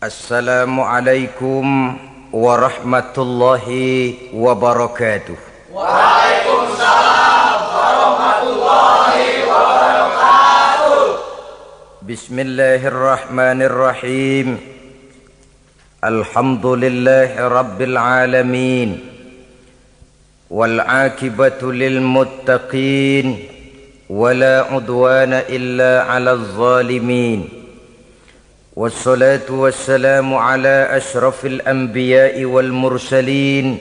Assalamualaikum warahmatullahi wabarakatuh. Waalaikumsalam warahmatullahi wabarakatuh. Bismillahirrahmanirrahim. Alhamdulillahi rabbil alamin. Wal aqibatu lil muttaqin. Wala udwana illa 'alal zalimin. Wassalatu wassalamu ala ashrafil anbiya'i wal mursalin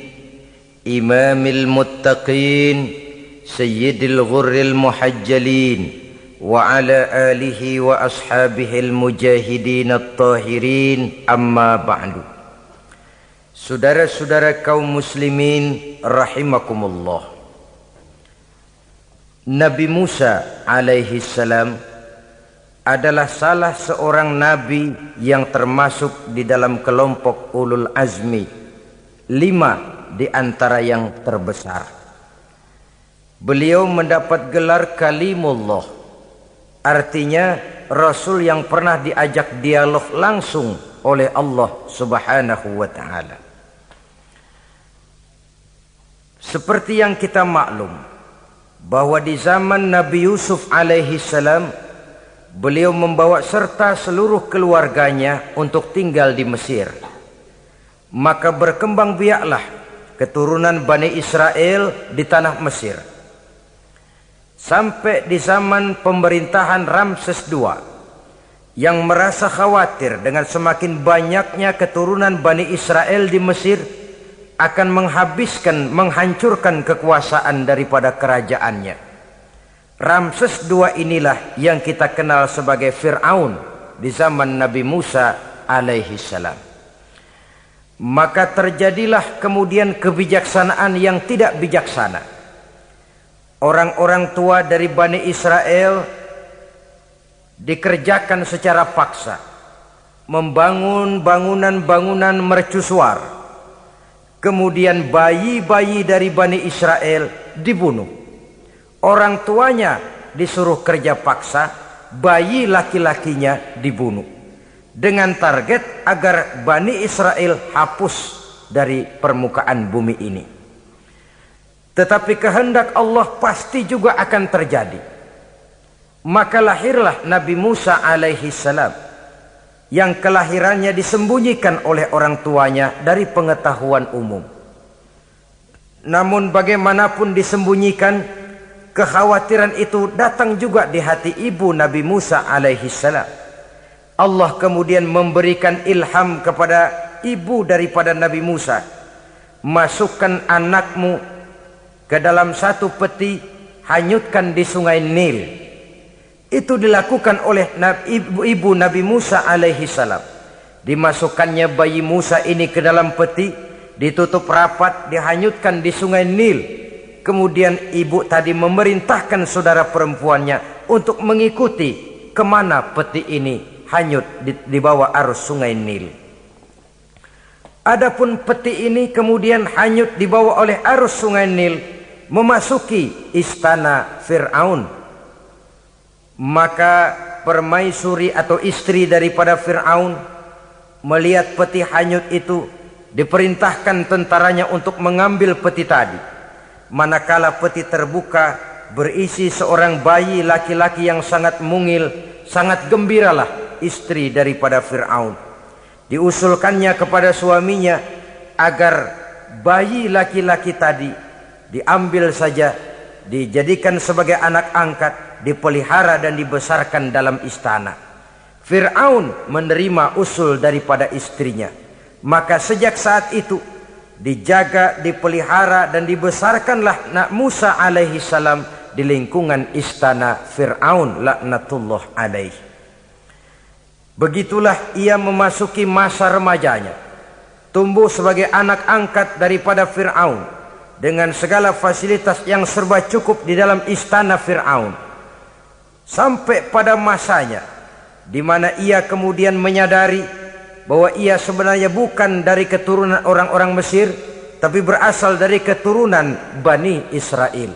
imamil muttaqin sayyidil ghurril muhajjalin wa ala alihi wa ashabihil mujahidin at-tahirin amma ba'du. Saudara-saudara kaum muslimin rahimakumullah. Nabi Musa alaihi salam adalah salah seorang nabi yang termasuk di dalam kelompok ulul azmi, 5 di antara yang terbesar. Beliau mendapat gelar kalimullah, artinya rasul yang pernah diajak dialog langsung oleh Allah subhanahu wa ta'ala. Seperti yang kita maklum bahwa di zaman Nabi Yusuf alaihi salam, beliau membawa serta seluruh keluarganya untuk tinggal di Mesir. Maka berkembang biaklah keturunan Bani Israel di tanah Mesir. Sampai di zaman pemerintahan Ramses II yang merasa khawatir dengan semakin banyaknya keturunan Bani Israel di Mesir akan menghancurkan kekuasaan daripada kerajaannya. Ramses II inilah yang kita kenal sebagai Fir'aun di zaman Nabi Musa alaihi salam. Maka terjadilah kemudian kebijaksanaan yang tidak bijaksana. Orang-orang tua dari Bani Israel dikerjakan secara paksa, membangun bangunan-bangunan mercusuar. Kemudian bayi-bayi dari Bani Israel dibunuh. Orang tuanya disuruh kerja paksa, bayi laki-lakinya dibunuh. Dengan target agar Bani Israel hapus dari permukaan bumi ini. Tetapi kehendak Allah pasti juga akan terjadi. Maka lahirlah Nabi Musa alaihi salam, yang kelahirannya disembunyikan oleh orang tuanya dari pengetahuan umum. Namun bagaimanapun disembunyikan, kekhawatiran itu datang juga di hati ibu Nabi Musa alaihi salam. Allah kemudian memberikan ilham kepada ibu daripada Nabi Musa. Masukkan anakmu ke dalam satu peti, hanyutkan di sungai Nil. Itu dilakukan oleh ibu Nabi Musa alaihi salam. Dimasukkannya bayi Musa ini ke dalam peti, ditutup rapat, dihanyutkan di sungai Nil. Kemudian ibu tadi memerintahkan saudara perempuannya untuk mengikuti kemana peti ini hanyut di bawah arus sungai Nil. Adapun peti ini kemudian hanyut dibawa oleh arus sungai Nil memasuki istana Fir'aun. Maka permaisuri atau istri daripada Fir'aun melihat peti hanyut itu, diperintahkan tentaranya untuk mengambil peti tadi. Manakala peti terbuka, berisi seorang bayi laki-laki yang sangat mungil, sangat gembiralah istri daripada Fir'aun. Diusulkannya kepada suaminya agar bayi laki-laki tadi diambil saja, dijadikan sebagai anak angkat, dipelihara dan dibesarkan dalam istana. Fir'aun menerima usul daripada istrinya. Maka sejak saat itu dijaga, dipelihara dan dibesarkanlah Nabi Musa alaihi salam di lingkungan istana Fir'aun laknatullah alaihi. Begitulah ia memasuki masa remajanya, tumbuh sebagai anak angkat daripada Fir'aun dengan segala fasilitas yang serba cukup di dalam istana Fir'aun. Sampai pada masanya di mana ia kemudian menyadari bahwa ia sebenarnya bukan dari keturunan orang-orang Mesir, tapi berasal dari keturunan Bani Israel.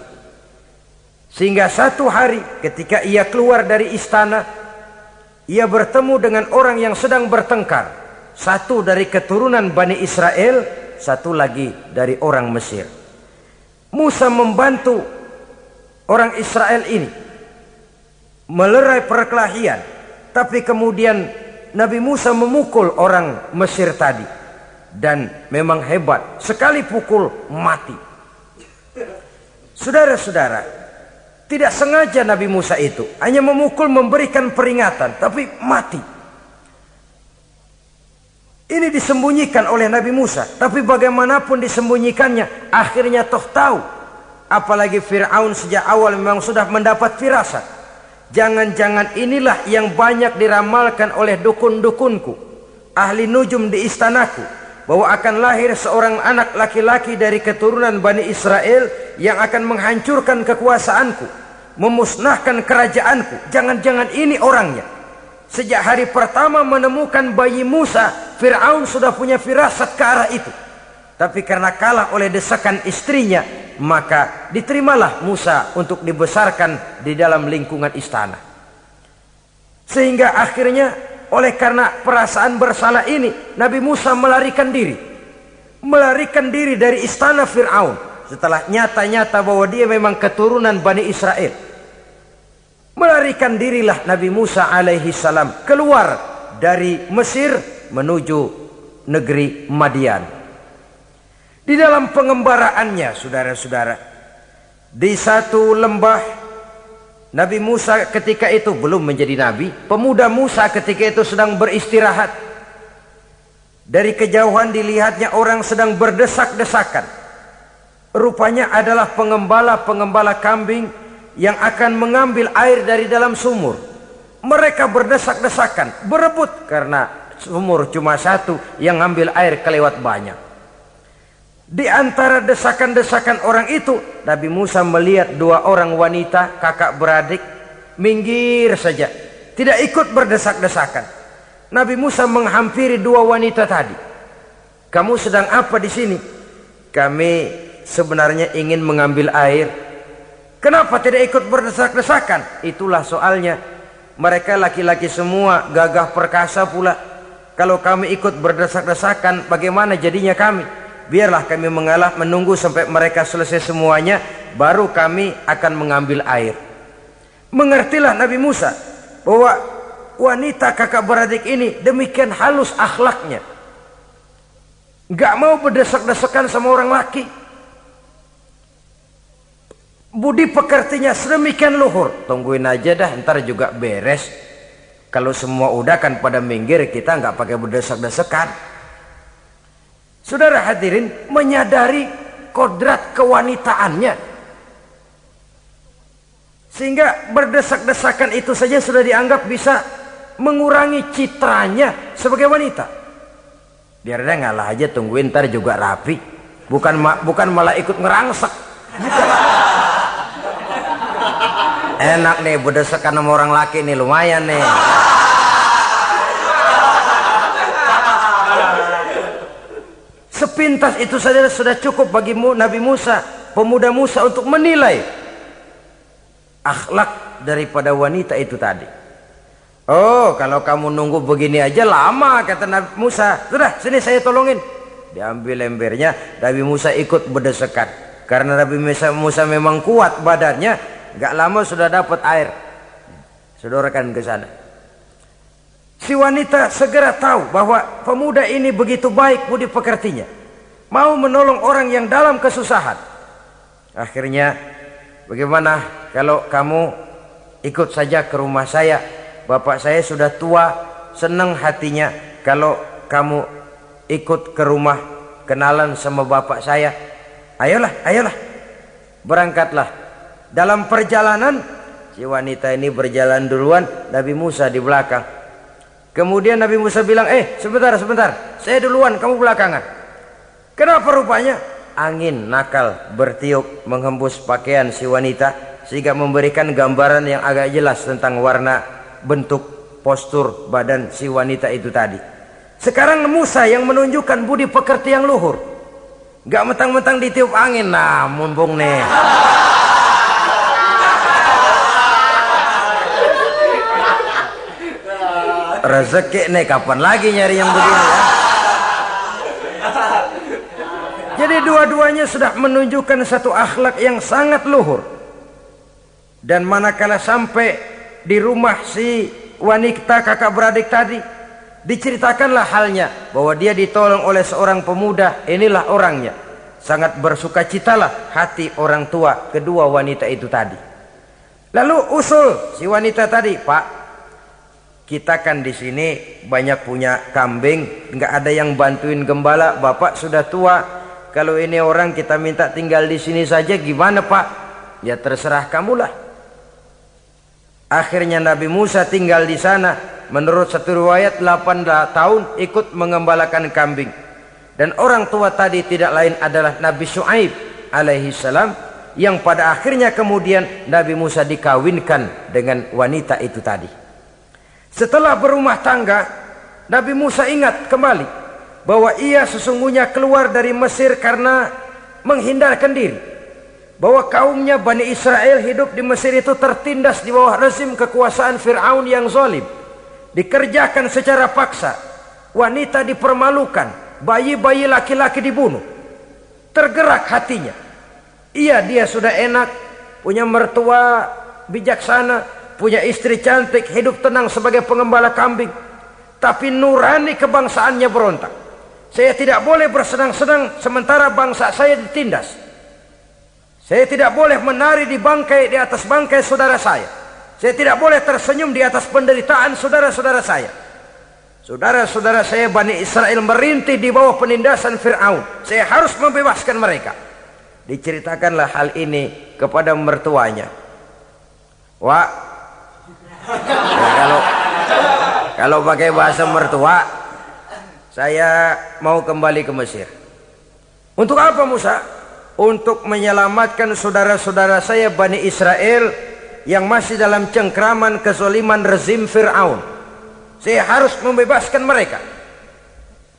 Sehingga satu hari ketika ia keluar dari istana, ia bertemu dengan orang yang sedang bertengkar. Satu dari keturunan Bani Israel, satu lagi dari orang Mesir. Musa membantu orang Israel ini melerai perkelahian, tapi kemudian Nabi Musa memukul orang Mesir tadi, dan memang hebat, sekali pukul mati. Saudara-saudara, tidak sengaja Nabi Musa itu hanya memukul, memberikan peringatan, tapi mati. Ini disembunyikan oleh Nabi Musa, tapi bagaimanapun disembunyikannya, akhirnya toh tahu. Apalagi Fir'aun sejak awal memang sudah mendapat firasat. Jangan-jangan inilah yang banyak diramalkan oleh dukun-dukunku, ahli nujum di istanaku, bahwa akan lahir seorang anak laki-laki dari keturunan Bani Israel yang akan menghancurkan kekuasaanku, memusnahkan kerajaanku. Jangan-jangan ini orangnya. Sejak hari pertama menemukan bayi Musa, Fir'aun sudah punya firasat ke arah itu. Tapi karena kalah oleh desakan istrinya, maka diterimalah Musa untuk dibesarkan di dalam lingkungan istana. Sehingga akhirnya oleh karena perasaan bersalah ini, Nabi Musa melarikan diri. Melarikan diri dari istana Fir'aun setelah nyata-nyata bahwa dia memang keturunan Bani Israel. Melarikan dirilah Nabi Musa alaihi salam keluar dari Mesir menuju negeri Madian. Di dalam pengembaraannya, saudara-saudara, di satu lembah, Nabi Musa ketika itu belum menjadi nabi. Pemuda Musa ketika itu sedang beristirahat. Dari kejauhan dilihatnya orang sedang berdesak-desakan. Rupanya adalah pengembala-pengembala kambing yang akan mengambil air dari dalam sumur. Mereka berdesak-desakan, berebut karena sumur cuma satu, yang ambil air kelewat banyak. Di antara desakan-desakan orang itu, Nabi Musa melihat dua orang wanita kakak beradik minggir saja, tidak ikut berdesak-desakan. Nabi Musa menghampiri dua wanita tadi. Kamu sedang apa di sini? Kami sebenarnya ingin mengambil air. Kenapa tidak ikut berdesak-desakan? Itulah soalnya. Mereka laki-laki semua, gagah perkasa pula. Kalau kami ikut berdesak-desakan, bagaimana jadinya kami? Biarlah kami mengalah, menunggu sampai mereka selesai semuanya, baru kami akan mengambil air. Mengertilah Nabi Musa bahwa wanita kakak beradik ini demikian halus akhlaknya, gak mau berdesak-desakan sama orang laki. Budi pekertinya sedemikian luhur. Tungguin aja dah, ntar juga beres. Kalau semua udah kan pada minggir, kita nggak pakai berdesak-desakan. Saudara hadirin, menyadari kodrat kewanitaannya, sehingga berdesak-desakan itu saja sudah dianggap bisa mengurangi citranya sebagai wanita. Biar dia ngalah aja, tungguin ntar juga rapi. Bukan malah ikut ngerangsek. Enak nih berdesakan sama orang laki nih, lumayan nih. Sepintas itu saja sudah cukup bagi Nabi Musa, pemuda Musa, untuk menilai akhlak daripada wanita itu tadi. Oh, kalau kamu nunggu begini aja lama, kata Nabi Musa. Sudah, sini saya tolongin. Diambil embernya, Nabi Musa ikut berdesakan. Karena Nabi Musa memang kuat badannya, gak lama sudah dapat air. Sodorkan ke sana. Si wanita segera tahu bahwa pemuda ini begitu baik budi pekertinya, mau menolong orang yang dalam kesusahan. Akhirnya, bagaimana kalau kamu ikut saja ke rumah saya? Bapak saya sudah tua, senang hatinya kalau kamu ikut ke rumah, kenalan sama bapak saya. Ayolah, ayolah, berangkatlah. Dalam perjalanan, si wanita ini berjalan duluan, Nabi Musa di belakang. Kemudian Nabi Musa bilang, sebentar, saya duluan, kamu belakangan. Kenapa rupanya? Angin nakal bertiup menghembus pakaian si wanita, sehingga memberikan gambaran yang agak jelas tentang warna, bentuk, postur badan si wanita itu tadi. Sekarang Musa yang menunjukkan budi pekerti yang luhur. Gak mentang-mentang ditiup angin, nah mumpung nih. Rezeki nih, kapan lagi nyari yang begini ya? Jadi dua-duanya sudah menunjukkan satu akhlak yang sangat luhur. Dan manakala sampai di rumah si wanita kakak beradik tadi, diceritakanlah halnya bahwa dia ditolong oleh seorang pemuda. Inilah orangnya. Sangat bersukacitalah hati orang tua kedua wanita itu tadi. Lalu usul si wanita tadi, Pak, kita kan di sini banyak punya kambing, nggak ada yang bantuin gembala. Bapak sudah tua. Kalau ini orang kita minta tinggal di sini saja, gimana Pak? Ya terserah kamulah. Akhirnya Nabi Musa tinggal di sana. Menurut satu riwayat 8 tahun ikut mengembalakan kambing. Dan orang tua tadi tidak lain adalah Nabi Syuaib alaihi salam, yang pada akhirnya kemudian Nabi Musa dikawinkan dengan wanita itu tadi. Setelah berumah tangga, Nabi Musa ingat kembali bahwa ia sesungguhnya keluar dari Mesir karena menghindarkan diri. Bahwa kaumnya Bani Israel hidup di Mesir itu tertindas di bawah rezim kekuasaan Fir'aun yang zalim. Dikerjakan secara paksa, wanita dipermalukan, bayi-bayi laki-laki dibunuh. Tergerak hatinya. Dia sudah enak, punya mertua bijaksana, punya istri cantik, hidup tenang sebagai pengembala kambing. Tapi nurani kebangsaannya berontak. Saya tidak boleh bersenang-senang sementara bangsa saya ditindas. Saya tidak boleh menari di atas bangkai saudara saya. Saya tidak boleh tersenyum di atas penderitaan saudara-saudara saya. Saudara-saudara saya Bani Israel merintih di bawah penindasan Fir'aun. Saya harus membebaskan mereka. Diceritakanlah hal ini kepada mertuanya. Wah, ya kalau pakai bahasa mertua, saya mau kembali ke Mesir. Untuk apa Musa? Untuk menyelamatkan saudara-saudara saya Bani Israel yang masih dalam cengkraman kezaliman rezim Fir'aun. Saya harus membebaskan mereka.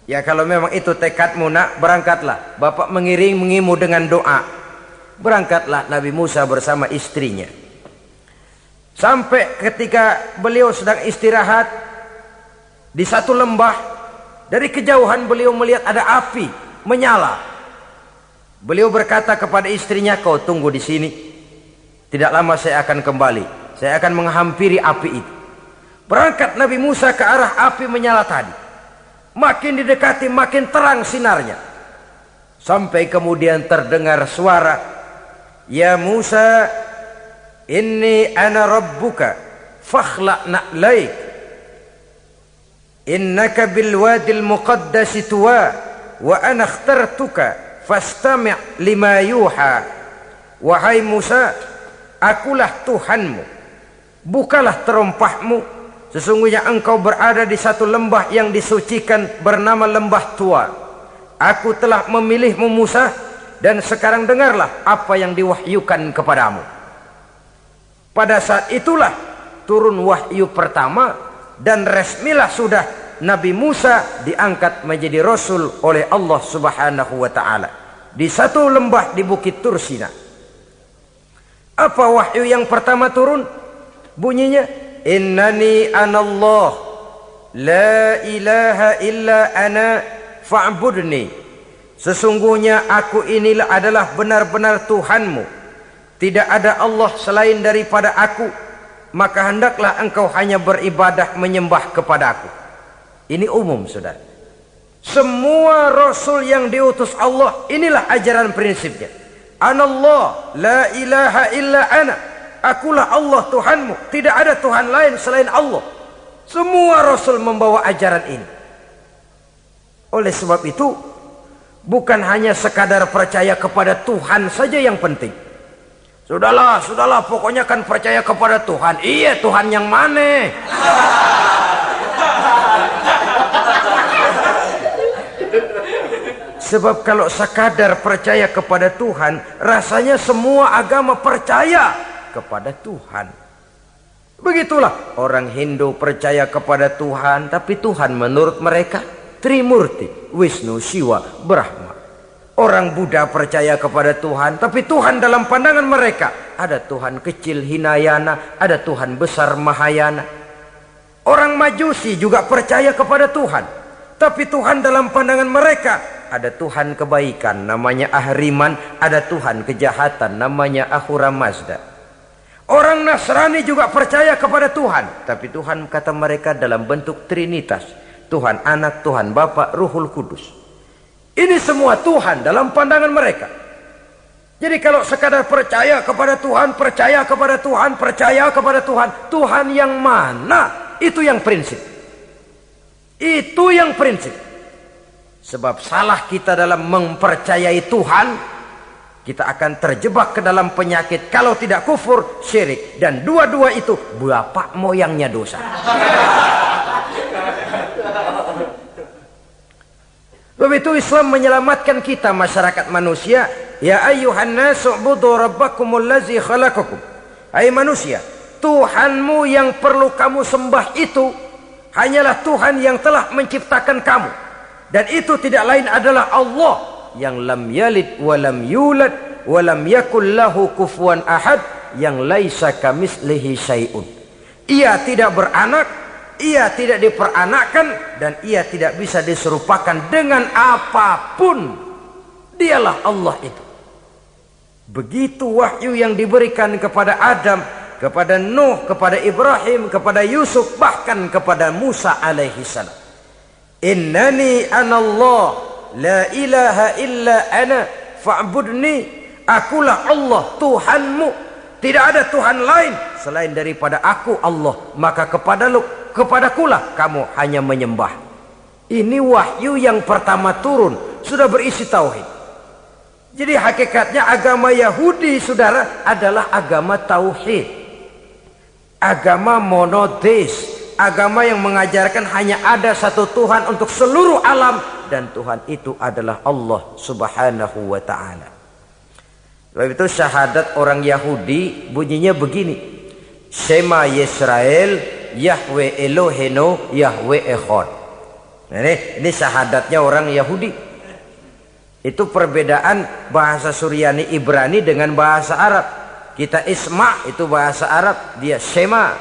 Ya kalau memang itu tekadmu nak, berangkatlah. Bapak mengiringimu dengan doa. Berangkatlah Nabi Musa bersama istrinya. Sampai ketika beliau sedang istirahat di satu lembah, dari kejauhan beliau melihat ada api menyala. Beliau berkata kepada istrinya, kau tunggu di sini. Tidak lama saya akan kembali. Saya akan menghampiri api itu. Berangkat Nabi Musa ke arah api menyala tadi. Makin didekati makin terang sinarnya. Sampai kemudian terdengar suara, ya Musa, inni ana rabbuka fakhla' na'laik. Innaka bil wadil muqaddasi tuwa wa ana akhtartuka fastami' lima yuha. Wahai Musa, akulah Tuhanmu, bukalah terompahmu. Sesungguhnya engkau berada di satu lembah yang disucikan bernama lembah tua. Aku telah memilihmu Musa, dan sekarang dengarlah apa yang diwahyukan kepadamu. Pada saat itulah turun wahyu pertama, dan resmilah sudah Nabi Musa diangkat menjadi Rasul oleh Allah Subhanahu wa ta'ala di satu lembah di Bukit Tursina. Apa wahyu yang pertama turun? Bunyinya, innani anallah la ilaha illa ana fa'budni. Sesungguhnya aku inilah adalah benar-benar Tuhanmu, tidak ada Allah selain daripada aku, maka hendaklah engkau hanya beribadah menyembah kepada aku. Ini umum saudara. Semua Rasul yang diutus Allah, inilah ajaran prinsipnya. Anallah la ilaha illa ana. Akulah Allah Tuhanmu, tidak ada Tuhan lain selain Allah. Semua Rasul membawa ajaran ini. Oleh sebab itu, bukan hanya sekadar percaya kepada Tuhan saja yang penting. Sudahlah, pokoknya kan percaya kepada Tuhan. Iya, Tuhan yang mana? Sebab kalau sekadar percaya kepada Tuhan, rasanya semua agama percaya kepada Tuhan. Begitulah orang Hindu percaya kepada Tuhan, tapi Tuhan menurut mereka Trimurti, Wisnu, Shiva, Brahma. Orang Buddha percaya kepada Tuhan, tapi Tuhan dalam pandangan mereka ada Tuhan kecil Hinayana, ada Tuhan besar Mahayana. Orang Majusi juga percaya kepada Tuhan, tapi Tuhan dalam pandangan mereka ada Tuhan kebaikan namanya Ahriman, ada Tuhan kejahatan namanya Ahura Mazda. Orang Nasrani juga percaya kepada Tuhan, tapi Tuhan kata mereka dalam bentuk Trinitas. Tuhan Anak, Tuhan Bapa, Ruhul Kudus. Ini semua Tuhan dalam pandangan mereka. Jadi kalau sekadar percaya kepada Tuhan, percaya kepada Tuhan, percaya kepada Tuhan, Tuhan yang mana? Itu yang prinsip. Itu yang prinsip. Sebab salah kita dalam mempercayai Tuhan, kita akan terjebak ke dalam penyakit. Kalau tidak kufur, syirik. Dan dua-dua itu bapak moyangnya dosa. Sebab itu Islam menyelamatkan kita masyarakat manusia. Ya ayyuhan nasu ubudu rabbakumul ladzi khalaqakum. Hai manusia, Tuhanmu yang perlu kamu sembah itu hanyalah Tuhan yang telah menciptakan kamu. Dan itu tidak lain adalah Allah yang lam yalid wa lam yulad wa lam yakul lahu kufuwan ahad, yang laisa kamislihi syai'un. Ia tidak beranak, ia tidak diperanakkan, dan ia tidak bisa diserupakan dengan apapun. Dialah Allah itu. Begitu wahyu yang diberikan kepada Adam, kepada Nuh, kepada Ibrahim, kepada Yusuf, bahkan kepada Musa alaihi salam. Innani anallah la ilaha illa ana fa'budni. Akulah Allah Tuhanmu, tidak ada Tuhan lain selain daripada aku Allah, maka kepadakulah kamu hanya menyembah. Ini wahyu yang pertama turun, sudah berisi tauhid. Jadi hakikatnya agama Yahudi, saudara, adalah agama tauhid, agama monoteis, agama yang mengajarkan hanya ada satu Tuhan untuk seluruh alam, dan Tuhan itu adalah Allah subhanahu wa ta'ala. Sebab itu syahadat orang Yahudi bunyinya begini: Shema Yisrael Yahweh Elohenu Yahweh Echad. Nah, ini syahadatnya orang Yahudi. Itu perbedaan bahasa Suryani Ibrani dengan bahasa Arab. Kita Isma itu bahasa Arab, dia Shema.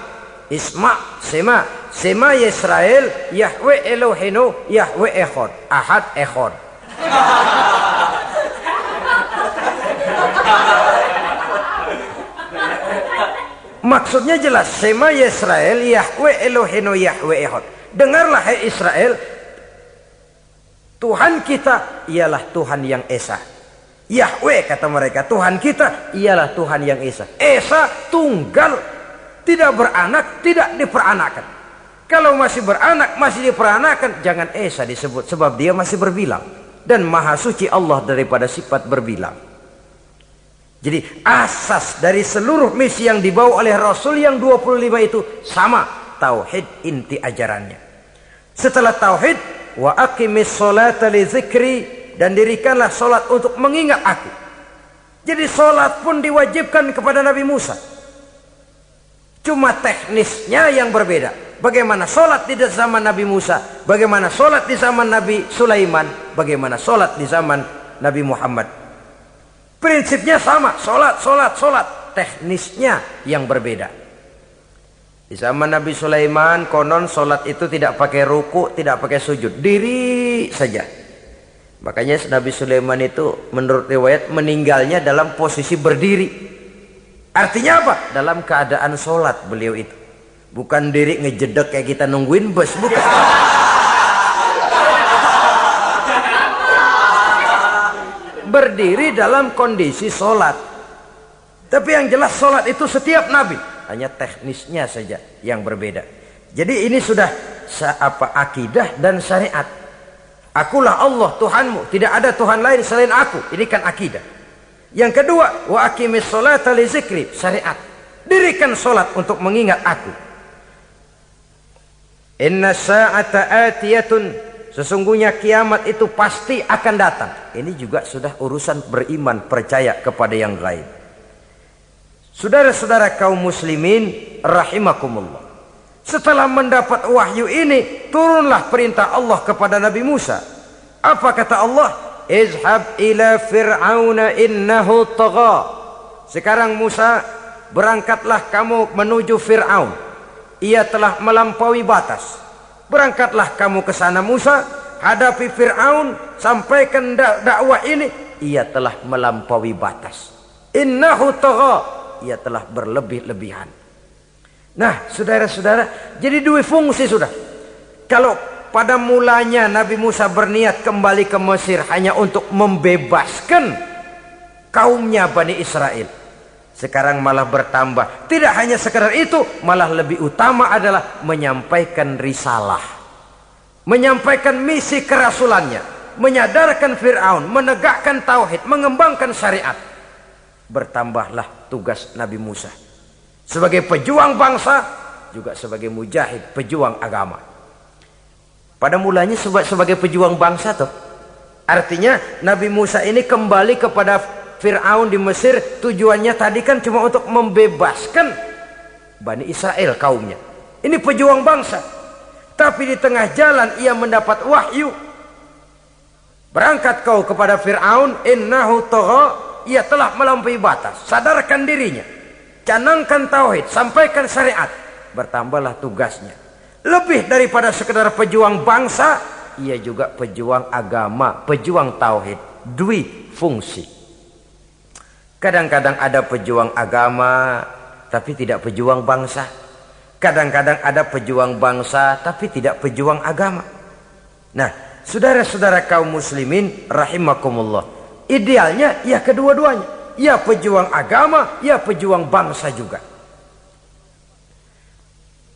Isma, Shema. Shema Yisrael Yahweh Elohenu Yahweh Echad. Ahad Echad. Maksudnya jelas, Shema Yisrael Yahweh Elohenu Yahweh Echad. Dengarlah hai Israel, Tuhan kita ialah Tuhan yang Esa. Yahweh kata mereka, Tuhan kita ialah Tuhan yang Esa. Esa tunggal, tidak beranak, tidak diperanakan. Kalau masih beranak, masih diperanakan, jangan Esa disebut, sebab dia masih berbilang. Dan maha suci Allah daripada sifat berbilang. Jadi asas dari seluruh misi yang dibawa oleh Rasul yang 25 itu sama, tauhid inti ajarannya. Setelah tauhid, wa aqimis sholata li dzikri, dan dirikanlah solat untuk mengingat aku. Jadi solat pun diwajibkan kepada Nabi Musa. Cuma teknisnya yang berbeda. Bagaimana solat di zaman Nabi Musa, bagaimana solat di zaman Nabi Sulaiman, bagaimana solat di zaman Nabi Muhammad. Prinsipnya sama, solat. Teknisnya yang berbeda. Di zaman Nabi Sulaiman konon solat itu tidak pakai ruku, tidak pakai sujud, diri saja. Makanya Nabi Sulaiman itu menurut riwayat meninggalnya dalam posisi berdiri. Artinya apa? Dalam keadaan solat beliau itu. Bukan diri ngejedek kayak kita nungguin bus, bukan. Berdiri dalam kondisi solat. Tapi yang jelas solat itu setiap Nabi, hanya teknisnya saja yang berbeda. Jadi ini sudah akidah dan syariat. Akulah Allah Tuhanmu, tidak ada Tuhan lain selain aku. Ini kan akidah. Yang kedua, wa aqimis sholata li dzikri, syariat. Dirikan solat untuk mengingat aku. Inna sa'ata atiyatun, sesungguhnya kiamat itu pasti akan datang. Ini juga sudah urusan beriman, percaya kepada yang gaib. Saudara-saudara kaum muslimin rahimakumullah. Setelah mendapat wahyu ini, turunlah perintah Allah kepada Nabi Musa. Apa kata Allah? Izhab ila fir'auna innahu tagha. Sekarang Musa, berangkatlah kamu menuju Fir'aun. Ia telah melampaui batas. Berangkatlah kamu ke sana Musa, hadapi Fir'aun, sampaikan dakwah ini, ia telah melampaui batas. Innahu tagha, ia telah berlebih-lebihan. Nah, saudara-saudara, jadi dua fungsi sudah. Kalau pada mulanya Nabi Musa berniat kembali ke Mesir hanya untuk membebaskan kaumnya Bani Israel, sekarang malah bertambah. Tidak hanya sekedar itu, malah lebih utama adalah menyampaikan risalah, menyampaikan misi kerasulannya, menyadarkan Fir'aun, menegakkan tauhid, mengembangkan syariat. Bertambahlah tugas Nabi Musa sebagai pejuang bangsa, juga sebagai mujahid, pejuang agama. Pada mulanya sebagai pejuang bangsa tuh, artinya Nabi Musa ini kembali kepada Fir'aun di Mesir, tujuannya tadi kan cuma untuk membebaskan Bani Israel kaumnya. Ini pejuang bangsa. Tapi di tengah jalan ia mendapat wahyu. Berangkat kau kepada Fir'aun, innahu tagha, ia telah melampaui batas. Sadarkan dirinya, canangkan tauhid, sampaikan syariat. Bertambahlah tugasnya. Lebih daripada sekedar pejuang bangsa, ia juga pejuang agama, pejuang tauhid. Dwi fungsi. Kadang-kadang ada pejuang agama tapi tidak pejuang bangsa. Kadang-kadang ada pejuang bangsa tapi tidak pejuang agama. Nah, saudara-saudara kaum muslimin rahimakumullah, idealnya ya kedua-duanya. Ya pejuang agama, ya pejuang bangsa juga.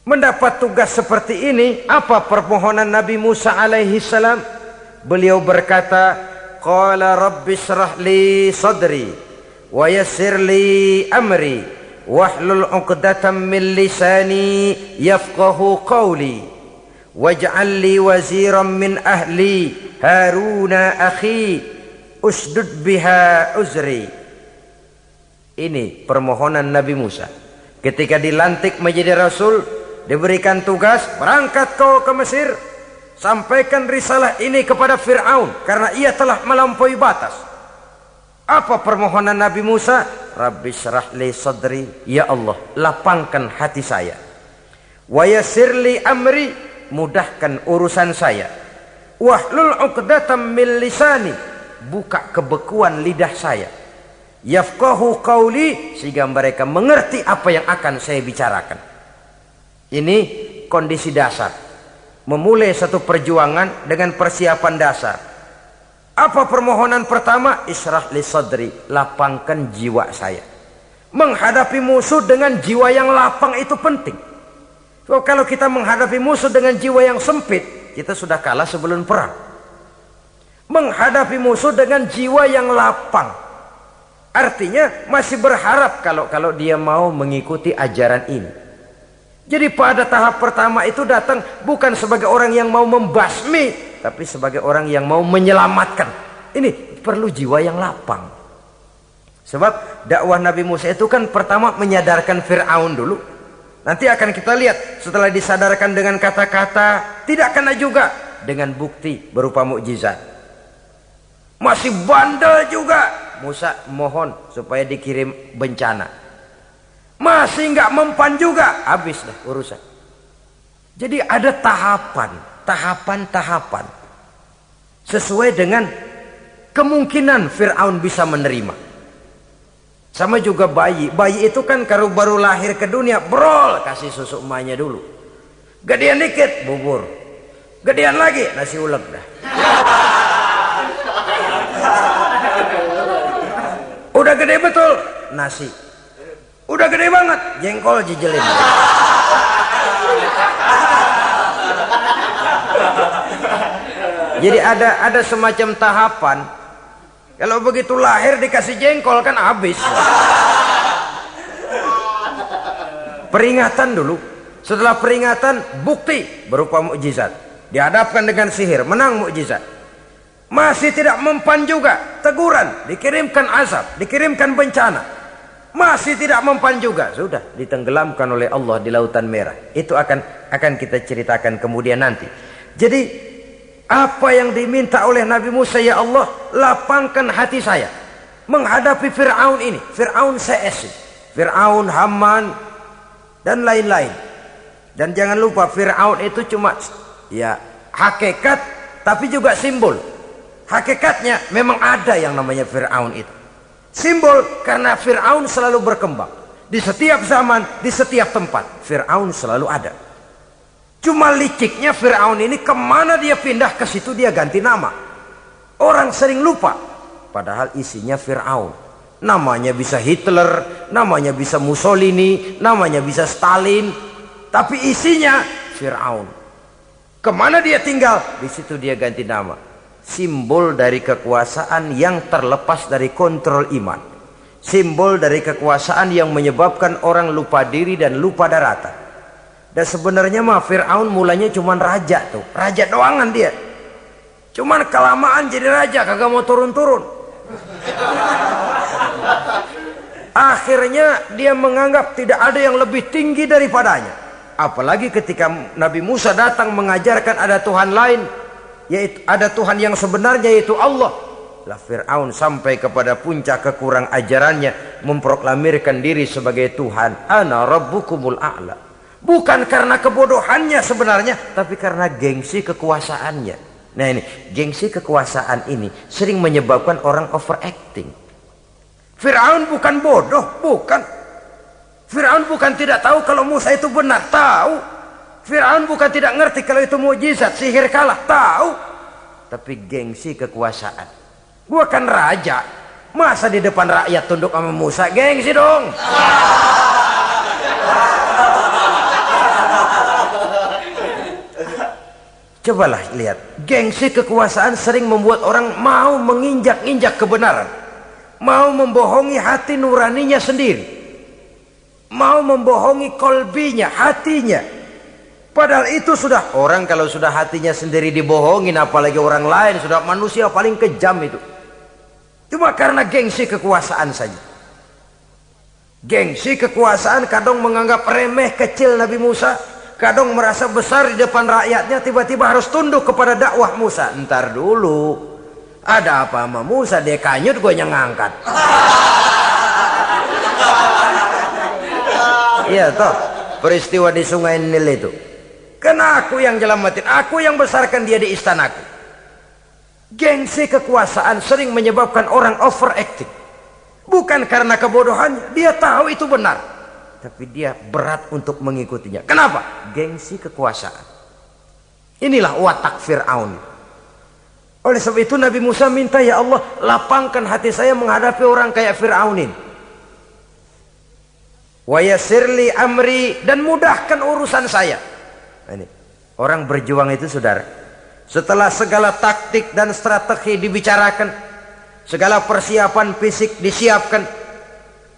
Mendapat tugas seperti ini, apa permohonan Nabi Musa alaihi salam? Beliau berkata, qala rabbi shrah li sadri wa yassir li amri wahlul 'uqdatam min lisani yafqahu qawli waj'al li waziran min ahli Haruna akhi usdud biha uzri. Ini permohonan Nabi Musa ketika dilantik menjadi rasul, diberikan tugas, berangkat kau ke Mesir, sampaikan risalah ini kepada Fir'aun karena ia telah melampaui batas. Apa permohonan Nabi Musa? Rabbi syrah li sadri, ya Allah, lapangkan hati saya. Wa yassir li amri, mudahkan urusan saya. Wahlul 'uqdatam min lisani, buka kebekuan lidah saya. Yafqahu qawli, sehingga mereka mengerti apa yang akan saya bicarakan. Ini kondisi dasar. Memulai satu perjuangan dengan persiapan dasar. Apa permohonan pertama? Isyrah li sadri, lapangkan jiwa saya. Menghadapi musuh dengan jiwa yang lapang itu penting. So, kalau kita menghadapi musuh dengan jiwa yang sempit, kita sudah kalah sebelum perang. Menghadapi musuh dengan jiwa yang lapang, artinya masih berharap kalau dia mau mengikuti ajaran ini. Jadi pada tahap pertama itu datang bukan sebagai orang yang mau membasmi, tapi sebagai orang yang mau menyelamatkan. Ini perlu jiwa yang lapang. Sebab dakwah Nabi Musa itu kan pertama menyadarkan Fir'aun dulu. Nanti akan kita lihat setelah disadarkan dengan kata-kata, tidak kena juga dengan bukti berupa mukjizat. Masih bandel juga. Musa mohon supaya dikirim bencana. Masih nggak mempan juga, habis dah urusan. Jadi ada tahapan-tahapan sesuai dengan kemungkinan Fir'aun bisa menerima. Sama juga bayi itu kan kalau baru lahir ke dunia, brol, kasih susu emaknya dulu. Gedean dikit, bubur. Gedean lagi, nasi ulek dah. Udah gede betul, nasi. Udah gede banget, jengkol jijelin. Jadi ada semacam tahapan. Kalau begitu lahir dikasih jengkol kan habis. Peringatan dulu. Setelah peringatan, bukti berupa mukjizat. Dihadapkan dengan sihir, menang mukjizat. Masih tidak mempan juga, teguran, dikirimkan azab, dikirimkan bencana. Masih tidak mempan juga, sudah ditenggelamkan oleh Allah di Lautan Merah. Itu akan kita ceritakan kemudian nanti. Jadi apa yang diminta oleh Nabi Musa, ya Allah, lapangkan hati saya menghadapi Fir'aun ini. Fir'aun CS, Fir'aun, Haman, dan lain-lain. Dan jangan lupa Fir'aun itu cuma ya hakikat tapi juga simbol. Hakikatnya memang ada yang namanya Fir'aun itu. Simbol karena Fir'aun selalu berkembang. Di setiap zaman, di setiap tempat, Fir'aun selalu ada. Cuma liciknya Fir'aun ini kemana dia pindah, ke situ dia ganti nama. Orang sering lupa. Padahal isinya Fir'aun. Namanya bisa Hitler, namanya bisa Mussolini, namanya bisa Stalin. Tapi isinya Fir'aun. Kemana dia tinggal, di situ dia ganti nama. Simbol dari kekuasaan yang terlepas dari kontrol iman. Simbol dari kekuasaan yang menyebabkan orang lupa diri dan lupa daratan. Dan sebenarnya mah Fir'aun mulanya cuman raja tuh. Raja doangan dia. Cuman kelamaan jadi raja, kagak mau turun-turun. Akhirnya dia menganggap tidak ada yang lebih tinggi daripadanya. Apalagi ketika Nabi Musa datang mengajarkan ada Tuhan lain, yaitu ada Tuhan yang sebenarnya, yaitu Allah. Lah Fir'aun sampai kepada puncak kekurang ajarannya, memproklamirkan diri sebagai Tuhan. Ana rabbukumul a'la. Bukan karena kebodohannya sebenarnya, tapi karena gengsi kekuasaannya. Nah ini, gengsi kekuasaan ini sering menyebabkan orang overacting. Fir'aun bukan bodoh, bukan. Fir'aun bukan tidak tahu kalau Musa itu benar, tahu. Fir'aun bukan tidak ngerti kalau itu mukjizat, sihir kalah, tahu. Tapi gengsi kekuasaan. Gua kan raja, masa di depan rakyat tunduk sama Musa? Gengsi dong. Cobalah lihat, gengsi kekuasaan sering membuat orang mau menginjak-injak kebenaran, mau membohongi hati nuraninya sendiri, mau membohongi kolbinya, hatinya. Padahal itu sudah, orang kalau sudah hatinya sendiri dibohongin, apalagi orang lain, sudah manusia paling kejam itu. Cuma karena gengsi kekuasaan saja. Gengsi kekuasaan kadang menganggap remeh kecil Nabi Musa, kadang merasa besar di depan rakyatnya, tiba-tiba harus tunduk kepada dakwah Musa. Ntar dulu, ada apa sama Musa? Dia kanyut, gue yang ngangkat. Iya toh, peristiwa di Sungai Nil itu. Karena aku yang nyelamatin, aku yang besarkan dia di istanaku. Gengsi kekuasaan sering menyebabkan orang overacting. Bukan karena kebodohannya, dia tahu itu benar, tapi dia berat untuk mengikutinya. Kenapa? Gengsi kekuasaan. Inilah watak Fir'aun. Oleh sebab itu Nabi Musa minta, ya Allah, lapangkan hati saya menghadapi orang kayak Fir'aun ini. Wa yassirli amri, dan mudahkan urusan saya. Ini orang berjuang itu, saudara, setelah segala taktik dan strategi dibicarakan, segala persiapan fisik disiapkan,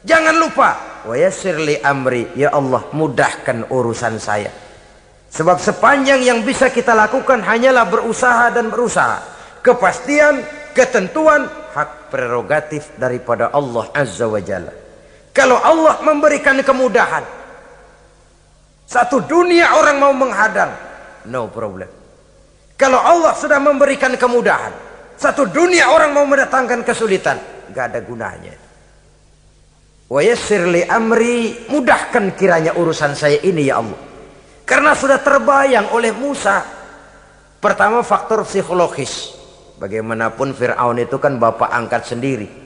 jangan lupa wa yassirli amri, ya Allah, mudahkan urusan saya. Sebab sepanjang yang bisa kita lakukan hanyalah berusaha dan berusaha. Kepastian, ketentuan, hak prerogatif daripada Allah Azza wa Jalla. Kalau Allah memberikan kemudahan, satu dunia orang mau menghadang, no problem. Kalau Allah sudah memberikan kemudahan, satu dunia orang mau mendatangkan kesulitan, gak ada gunanya. Wa yassirli amri, mudahkan kiranya urusan saya ini ya Allah. Karena sudah terbayang oleh Musa. Pertama, faktor psikologis. Bagaimanapun Fir'aun itu kan bapak angkat sendiri.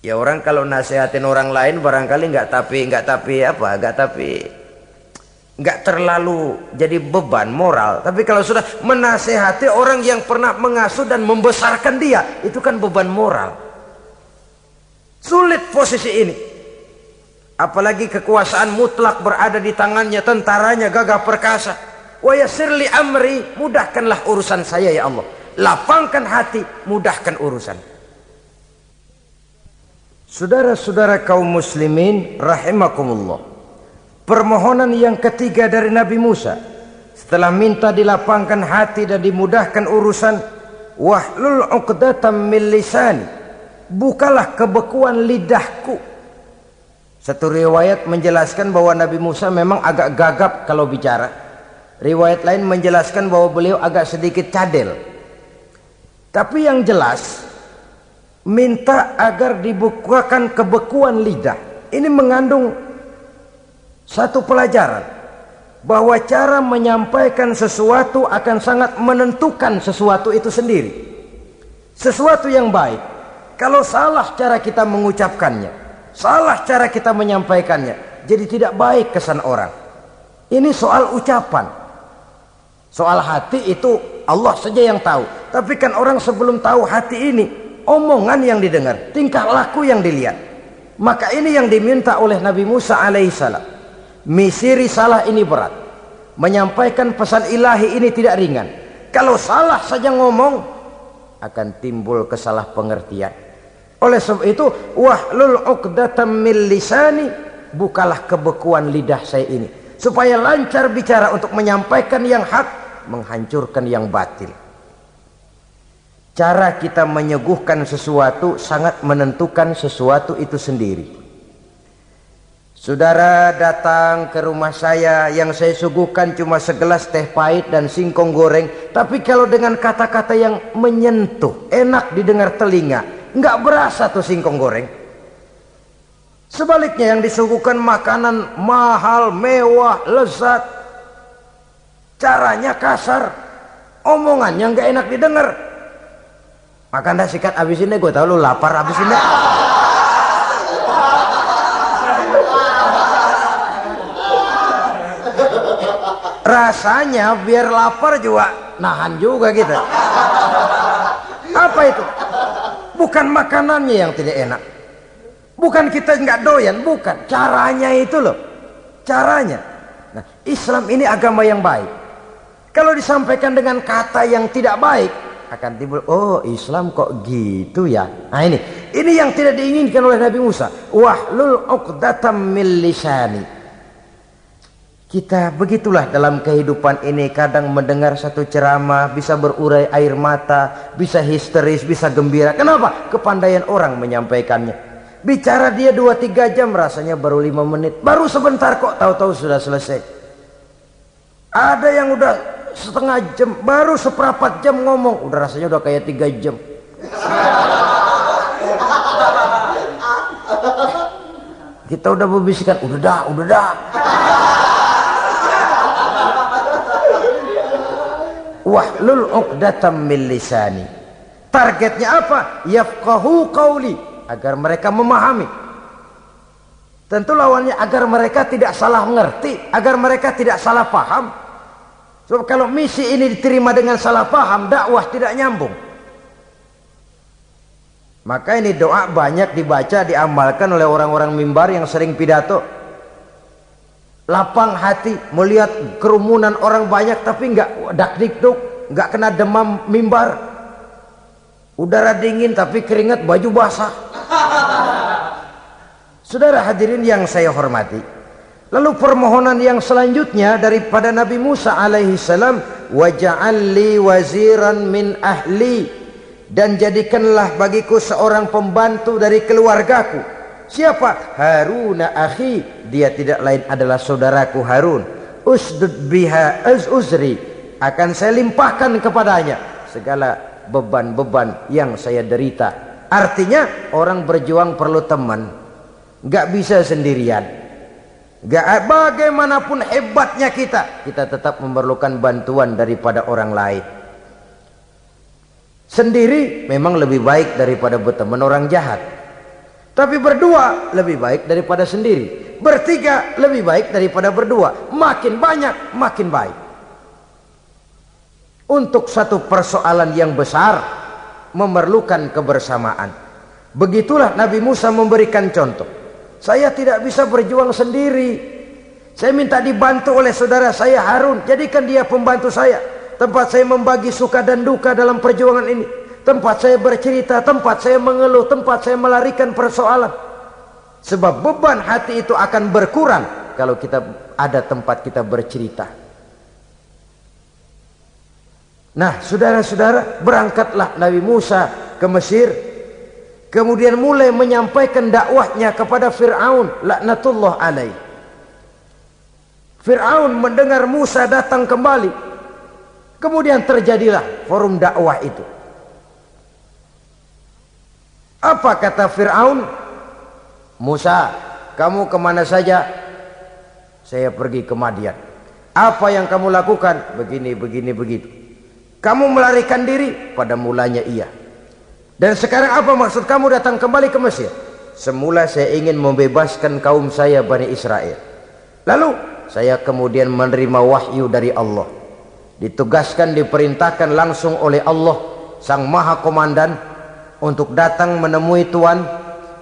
Ya orang kalau nasihatin orang lain barangkali nggak terlalu jadi beban moral. Tapi kalau sudah menasehati orang yang pernah mengasuh dan membesarkan dia, itu kan beban moral. Sulit posisi ini. Apalagi kekuasaan mutlak berada di tangannya, tentaranya gagah perkasa. Wa yassirli amri, mudahkanlah urusan saya ya Allah. Lapangkan hati, mudahkan urusan. Saudara-saudara kaum muslimin rahimakumullah. Permohonan yang ketiga dari Nabi Musa setelah minta dilapangkan hati dan dimudahkan urusan, wahlul 'uqdatam min lisani, bukalah kebekuan lidahku. Satu riwayat menjelaskan bahwa Nabi Musa memang agak gagap kalau bicara. Riwayat lain menjelaskan bahwa beliau agak sedikit cadel. Tapi yang jelas, minta agar dibukakan kebekuan lidah. Ini mengandung satu pelajaran. bahwa cara menyampaikan sesuatu akan sangat menentukan sesuatu itu sendiri. Sesuatu yang baik, kalau salah cara kita mengucapkannya, salah cara kita menyampaikannya, jadi tidak baik kesan orang. Ini soal ucapan. Soal hati itu Allah saja yang tahu. Tapi kan orang sebelum tahu hati ini, omongan yang didengar, tingkah laku yang dilihat. Maka ini yang diminta oleh Nabi Musa alaihissalam. Misi risalah ini berat. Menyampaikan pesan ilahi ini tidak ringan. Kalau salah saja ngomong, akan timbul kesalah pengertian. Oleh sebab itu, wahlul 'uqdatam min lisani, bukalah kebekuan lidah saya ini, supaya lancar bicara untuk menyampaikan yang hak, menghancurkan yang batil. Cara kita menyuguhkan sesuatu sangat menentukan sesuatu itu sendiri. Saudara datang ke rumah saya, yang saya suguhkan cuma segelas teh pahit dan singkong goreng, tapi kalau dengan kata-kata yang menyentuh, enak didengar telinga, nggak berasa tuh singkong goreng. Sebaliknya yang disuguhkan makanan mahal, mewah, lezat, caranya kasar, omongannya nggak enak didengar. Makan dah sikat abisin deh, gue tau lu lapar, abisin deh. Rasanya biar lapar juga nahan juga gitu. Apa itu? Bukan makanannya yang tidak enak, bukan kita nggak doyan, bukan caranya itu loh, caranya. Nah, Islam ini agama yang baik. Kalau disampaikan dengan kata yang tidak baik, akan timbul, oh Islam kok gitu ya. Nah ini yang tidak diinginkan oleh Nabi Musa. Wahlul 'uqdatam min lisani. Kita begitulah dalam kehidupan ini, kadang mendengar satu ceramah bisa berurai air mata, bisa histeris, bisa gembira. Kenapa? Kepandaian orang menyampaikannya. Bicara dia 2-3 jam, rasanya baru 5 menit, baru sebentar kok tahu-tahu sudah selesai. Ada yang udah setengah jam, baru seperempat jam ngomong, udah rasanya udah kayak 3 jam. Kita udah berbisikkan, udah dah. Wahlul 'uqdatam min lisani. Targetnya apa? Yafqahu qauli, agar mereka memahami. Tentu lawannya agar mereka tidak salah mengerti, agar mereka tidak salah paham. Sebab kalau misi ini diterima dengan salah paham, dakwah tidak nyambung. Maka ini doa banyak dibaca, diamalkan oleh orang-orang mimbar yang sering pidato. Lapang hati melihat kerumunan orang banyak, tapi nggak dak-dikduk, nggak kena demam mimbar. Udara dingin tapi keringat, baju basah. Saudara hadirin yang saya hormati, lalu permohonan yang selanjutnya daripada Nabi Musa alaihissalam, waj'al li waziran min ahli, dan jadikanlah bagiku seorang pembantu dari keluargaku. Siapa? Harun akhi, dia tidak lain adalah saudaraku Harun. Usdud biha uzri, akan saya limpahkan kepadanya segala beban-beban yang saya derita. Artinya orang berjuang perlu teman, nggak bisa sendirian. Nggak, bagaimanapun hebatnya kita tetap memerlukan bantuan daripada orang lain. Sendiri memang lebih baik daripada berteman orang jahat. Tapi berdua lebih baik daripada sendiri. Bertiga lebih baik daripada berdua. Makin banyak, makin baik. Untuk satu persoalan yang besar, memerlukan kebersamaan. Begitulah Nabi Musa memberikan contoh. Saya tidak bisa berjuang sendiri. Saya minta dibantu oleh saudara saya Harun. Jadikan dia pembantu saya. Tempat saya membagi suka dan duka dalam perjuangan ini. Tempat saya bercerita, tempat saya mengeluh, tempat saya melarikan persoalan. Sebab beban hati itu akan berkurang kalau kita ada tempat kita bercerita. Nah, saudara-saudara, berangkatlah Nabi Musa ke Mesir. Kemudian mulai menyampaikan dakwahnya kepada Fir'aun, laknatullah alaih. Fir'aun mendengar Musa datang kembali. Kemudian terjadilah forum dakwah itu. Apa kata Fir'aun? Musa, kamu kemana saja? Saya pergi ke Madian. Apa yang kamu lakukan? Begini, begini, begitu. Kamu melarikan diri? Pada mulanya iya. Dan sekarang apa maksud kamu datang kembali ke Mesir? Semula saya ingin membebaskan kaum saya Bani Israel. Lalu saya kemudian menerima wahyu dari Allah. Ditugaskan, diperintahkan langsung oleh Allah Sang Maha Komandan untuk datang menemui Tuhan,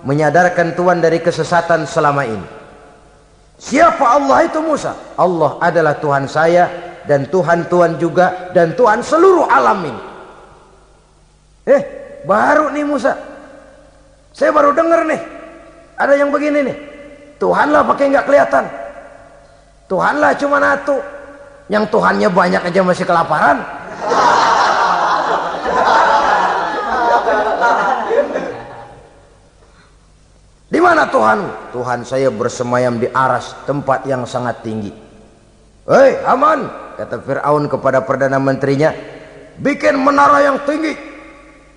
menyadarkan Tuhan dari kesesatan selama ini. Siapa Allah itu Musa? Allah adalah Tuhan saya dan Tuhan juga dan Tuhan seluruh alam ini. Baru nih Musa, saya baru dengar nih ada yang begini nih. Tuhanlah pakai nggak kelihatan, Tuhanlah cuma satu, yang Tuhannya banyak aja masih kelaparan. Di mana Tuhan? Tuhan saya bersemayam di aras, tempat yang sangat tinggi. Hei Haman, kata Fir'aun kepada Perdana Menterinya, bikin menara yang tinggi.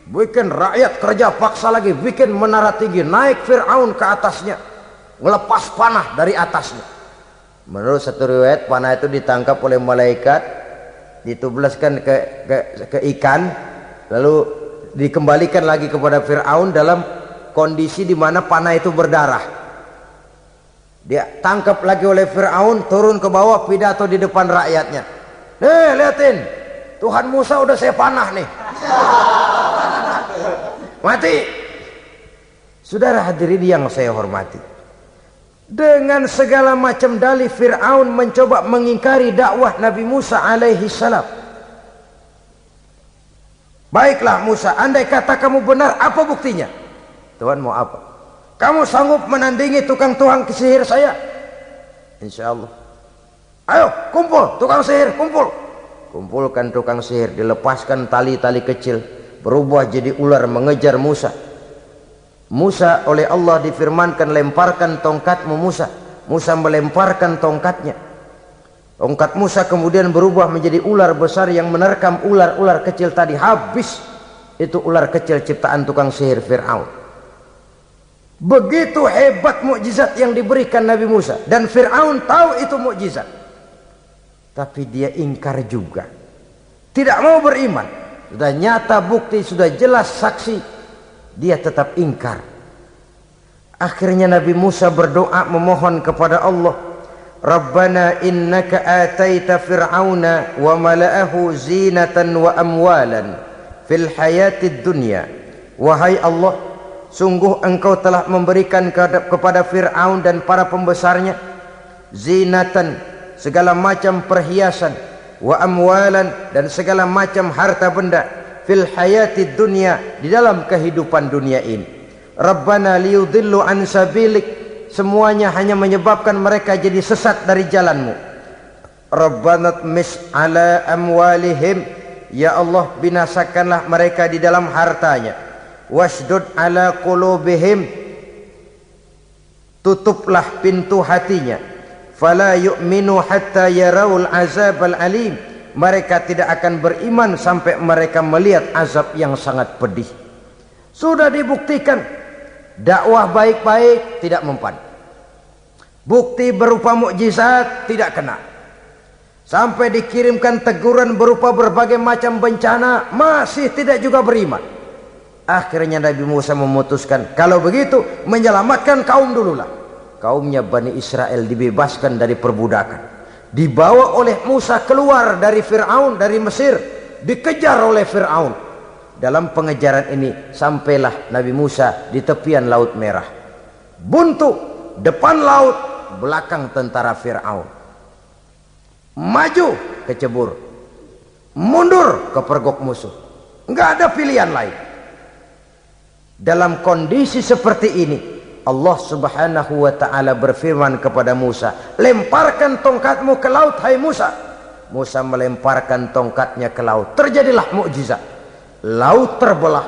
Bikin rakyat kerja paksa lagi, bikin menara tinggi, naik Fir'aun ke atasnya, ngelepas panah dari atasnya. Menurut satu riwayat, panah itu ditangkap oleh malaikat, ditublaskan ke ikan, lalu dikembalikan lagi kepada Fir'aun dalam kondisi di mana panah itu berdarah. Dia tangkap lagi oleh Fir'aun, turun ke bawah, pidato di depan rakyatnya. Nih liatin, Tuhan Musa udah saya panah nih. Mati. Saudara hadirin yang saya hormati, dengan segala macam dalih Fir'aun mencoba mengingkari dakwah Nabi Musa alaihi salam. Baiklah Musa, andai kata kamu benar, apa buktinya? Tuhan mau apa? Kamu sanggup menandingi tukang sihir saya? Insya Allah. Ayo kumpul tukang sihir, kumpul. Kumpulkan tukang sihir, dilepaskan tali-tali kecil, berubah jadi ular mengejar Musa. Musa oleh Allah difirmankan, lemparkan tongkatmu Musa. Musa melemparkan tongkatnya. Tongkat Musa kemudian berubah menjadi ular besar yang menerkam ular-ular kecil tadi. Habis itu ular kecil ciptaan tukang sihir Fir'aun. Begitu hebat mukjizat yang diberikan Nabi Musa, dan Fir'aun tahu itu mukjizat, tapi dia ingkar juga, tidak mau beriman. Sudah nyata bukti, sudah jelas saksi, dia tetap ingkar. Akhirnya Nabi Musa berdoa memohon kepada Allah, Rabbana innaka ataita fir'auna wa mala'ahu zinatan wa amwalan fil hayatid dunya. Wahai Allah, sungguh engkau telah memberikan kepada Fir'aun dan para pembesarnya zinatan, segala macam perhiasan, wa amwalan, dan segala macam harta benda, fil hayatid dunya, di dalam kehidupan dunia ini. Rabbana liyudillu an sabilik, semuanya hanya menyebabkan mereka jadi sesat dari jalanmu. Rabbana tmis ala amwalihim, ya Allah binasakanlah mereka di dalam hartanya. Wasdud ala qulubihim, tutuplah pintu hatinya. Fala yu'minu hatta yarawul azab al-alim, mereka tidak akan beriman sampai mereka melihat azab yang sangat pedih. Sudah dibuktikan dakwah baik-baik tidak mempan, bukti berupa mukjizat tidak kena, sampai dikirimkan teguran berupa berbagai macam bencana masih tidak juga beriman. Akhirnya Nabi Musa memutuskan, kalau begitu menyelamatkan kaum dululah. Kaumnya Bani Israel dibebaskan dari perbudakan, dibawa oleh Musa keluar dari Fir'aun, dari Mesir, dikejar oleh Fir'aun. Dalam pengejaran ini sampailah Nabi Musa di tepian Laut Merah. Buntu, depan laut, belakang tentara Fir'aun. Maju kecebur, mundur kepergok musuh, nggak ada pilihan lain. Dalam kondisi seperti ini, Allah subhanahu wa ta'ala berfirman kepada Musa, lemparkan tongkatmu ke laut, hai Musa. Musa melemparkan tongkatnya ke laut, terjadilah mukjizat. Laut terbelah,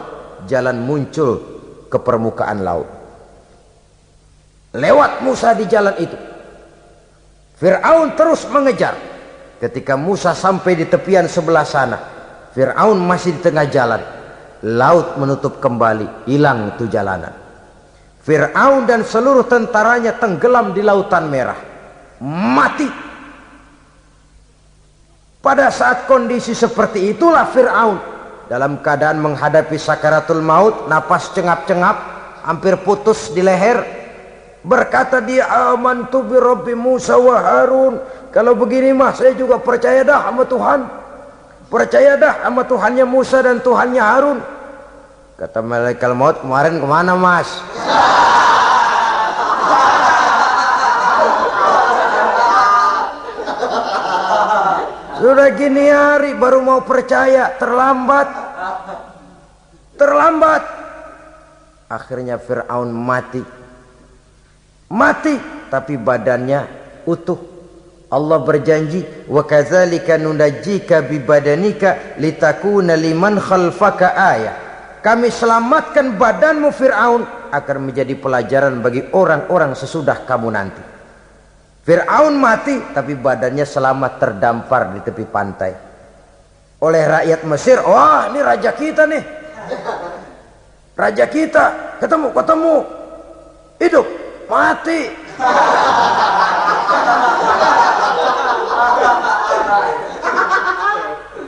jalan muncul ke permukaan laut. Lewat Musa di jalan itu, Fir'aun terus mengejar. Ketika Musa sampai di tepian sebelah sana, Fir'aun masih di tengah jalan. Laut menutup kembali, hilang itu jalanan. Fir'aun dan seluruh tentaranya tenggelam di Lautan Merah, mati. Pada saat kondisi seperti itulah Fir'aun dalam keadaan menghadapi sakaratul maut, napas cengap-cengap, hampir putus di leher, berkata dia, amantu bi Rabbi Musa wa Harun. Kalau begini mah saya juga percaya dah sama Tuhan, percaya dah sama Tuhannya Musa dan Tuhannya Harun. Kata malaikat maut, kemarin kemana mas? Sudah gini hari baru mau percaya, terlambat. Akhirnya Fir'aun mati, tapi badannya utuh. Allah berjanji, wa kadzalika nunajjika bi badanika litakuna liman khalfaka ayah. Kami selamatkan badanmu Fir'aun agar menjadi pelajaran bagi orang-orang sesudah kamu nanti. Fir'aun mati tapi badannya selamat terdampar di tepi pantai oleh rakyat Mesir. Wah, ini raja kita nih, raja kita ketemu hidup mati.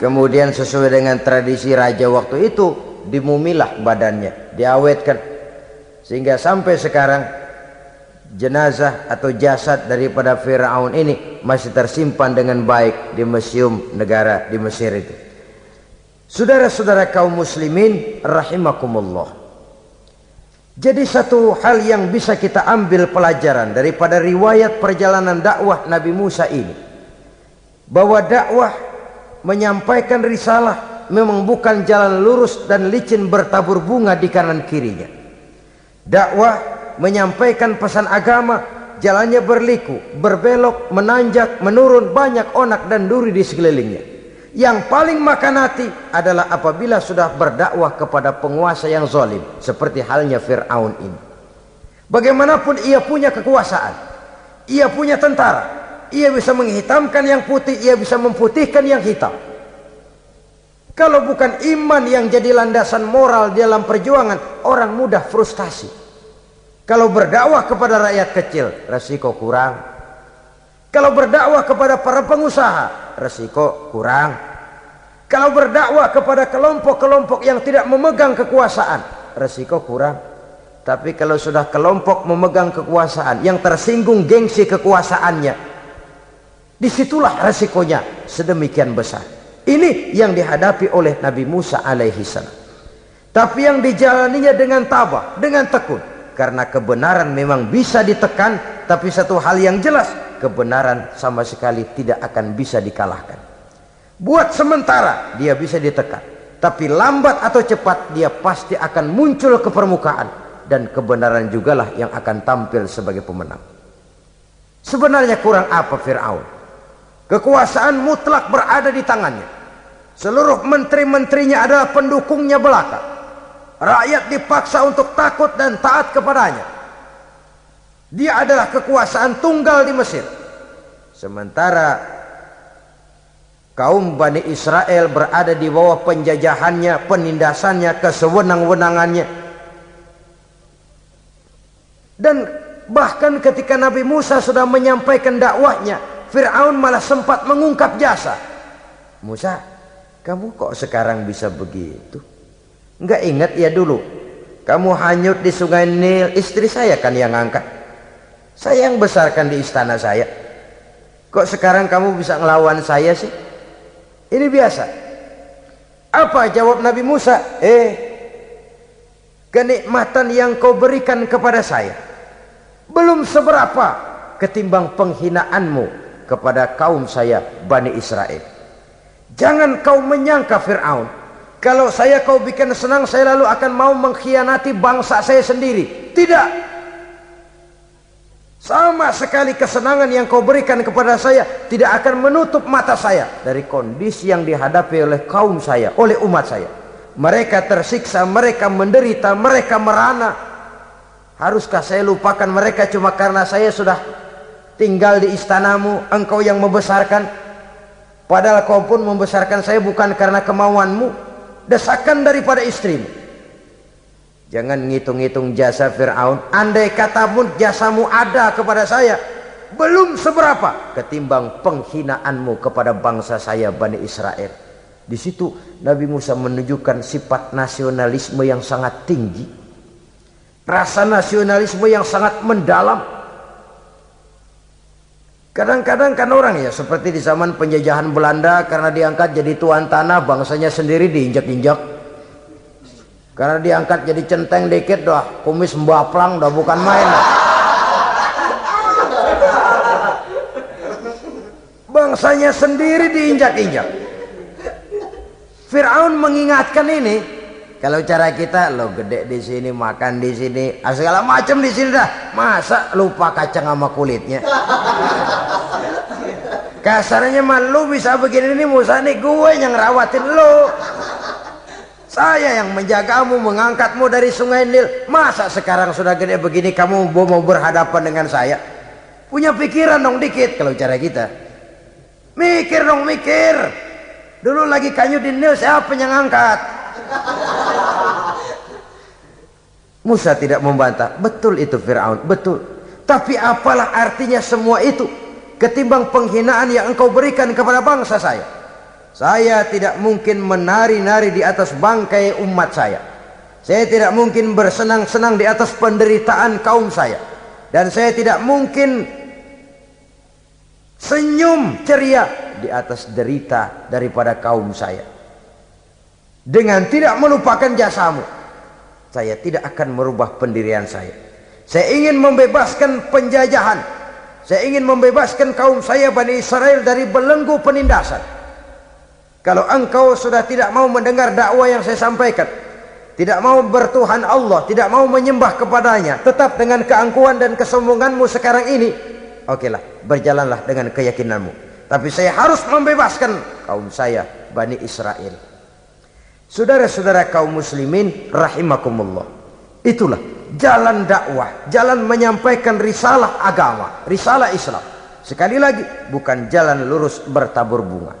Kemudian sesuai dengan tradisi raja waktu itu, dimumilah badannya, diawetkan, sehingga sampai sekarang jenazah atau jasad daripada Fir'aun ini masih tersimpan dengan baik di museum negara di Mesir itu. Saudara-saudara kaum muslimin rahimakumullah. Jadi satu hal yang bisa kita ambil pelajaran daripada riwayat perjalanan dakwah Nabi Musa ini, bahwa dakwah menyampaikan risalah memang bukan jalan lurus dan licin bertabur bunga di kanan kirinya. Dakwah menyampaikan pesan agama, jalannya berliku, berbelok, menanjak, menurun, banyak onak dan duri di sekelilingnya. Yang paling makan hati adalah apabila sudah berdakwah kepada penguasa yang zalim, seperti halnya Fir'aun ini. Bagaimanapun ia punya kekuasaan, ia punya tentara, ia bisa menghitamkan yang putih, ia bisa memutihkan yang hitam. Kalau bukan iman yang jadi landasan moral dalam perjuangan, orang mudah frustasi. Kalau berdakwah kepada rakyat kecil, resiko kurang. Kalau berdakwah kepada para pengusaha, resiko kurang. Kalau berdakwah kepada kelompok-kelompok yang tidak memegang kekuasaan, resiko kurang. Tapi kalau sudah kelompok memegang kekuasaan, yang tersinggung gengsi kekuasaannya, disitulah resikonya sedemikian besar. Ini yang dihadapi oleh Nabi Musa alaihi salam. Tapi yang dijalaninya dengan tabah, dengan tekun. Karena kebenaran memang bisa ditekan, tapi satu hal yang jelas, kebenaran sama sekali tidak akan bisa dikalahkan. Buat sementara dia bisa ditekan, tapi lambat atau cepat dia pasti akan muncul ke permukaan, dan kebenaran jugalah yang akan tampil sebagai pemenang. Sebenarnya kurang apa Fir'aun? Kekuasaan mutlak berada di tangannya. Seluruh menteri-menterinya adalah pendukungnya belaka. Rakyat dipaksa untuk takut dan taat kepadanya. Dia adalah kekuasaan tunggal di Mesir. Sementara kaum Bani Israel berada di bawah penjajahannya, penindasannya, kesewenang-wenangannya. Dan bahkan ketika Nabi Musa sudah menyampaikan dakwahnya, Fir'aun malah sempat mengungkap jasa. Musa, kamu kok sekarang bisa begitu? Enggak ingat ya dulu kamu hanyut di sungai Nil, istri saya kan yang angkat, saya yang besarkan di istana saya. Kok sekarang kamu bisa ngelawan saya sih? Ini biasa. Apa jawab Nabi Musa? Kenikmatan yang kau berikan kepada saya belum seberapa ketimbang penghinaanmu kepada kaum saya Bani Israel. Jangan kau menyangka Fir'aun, kalau kau bikin senang, saya lalu akan mau mengkhianati bangsa saya sendiri. Tidak. Sama sekali kesenangan yang kau berikan kepada saya tidak akan menutup mata saya dari kondisi yang dihadapi oleh kaum saya, oleh umat saya. Mereka tersiksa, mereka menderita, mereka merana. Haruskah saya lupakan mereka cuma karena saya sudah tinggal di istanamu, engkau yang membesarkan? Padahal kau pun membesarkan saya bukan karena kemauanmu. Desakan daripada istrimu. Jangan ngitung-ngitung jasa Fir'aun. Andai kata pun jasamu ada kepada saya, belum seberapa ketimbang penghinaanmu kepada bangsa saya Bani Israel. Di situ Nabi Musa menunjukkan sifat nasionalisme yang sangat tinggi, rasa nasionalisme yang sangat mendalam. Kadang-kadang kan orang ya seperti di zaman penjajahan Belanda, karena diangkat jadi tuan tanah bangsanya sendiri diinjak-injak. Karena diangkat jadi centeng dikit dah kumis mbaplang dah bukan main. Bangsanya sendiri diinjak-injak. Fir'aun mengingatkan ini, kalau cara kita lo gede di sini, makan di sini, segala macam di sini dah. Masa lupa kacang sama kulitnya? Kasarnya mah lu bisa begini nih Musa nih, gue yang rawatin lo. Saya yang menjagamu, mengangkatmu dari sungai Nil. Masa sekarang sudah gede begini kamu mau berhadapan dengan saya? Punya pikiran dong dikit kalau cara kita. Mikir dong, mikir. Dulu lagi kayu di Nil, siapa yang angkat? Musa tidak membantah. Betul itu Fir'aun, betul. Tapi apalah artinya semua itu ketimbang penghinaan yang engkau berikan kepada bangsa saya? Saya tidak mungkin menari-nari di atas bangkai umat saya. Saya tidak mungkin bersenang-senang di atas penderitaan kaum saya. Dan saya tidak mungkin senyum ceria di atas derita daripada kaum saya. Dengan tidak melupakan jasamu, saya tidak akan merubah pendirian saya. Saya ingin membebaskan penjajahan. Saya ingin membebaskan kaum saya Bani Israel dari belenggu penindasan. Kalau engkau sudah tidak mau mendengar dakwah yang saya sampaikan, tidak mau bertuhan Allah, tidak mau menyembah kepadanya, tetap dengan keangkuhan dan kesombonganmu sekarang ini, okelah, berjalanlah dengan keyakinanmu. Tapi saya harus membebaskan kaum saya Bani Israel. Saudara-saudara kaum muslimin rahimakumullah, itulah jalan dakwah, jalan menyampaikan risalah agama, risalah Islam. Sekali lagi, bukan jalan lurus bertabur bunga,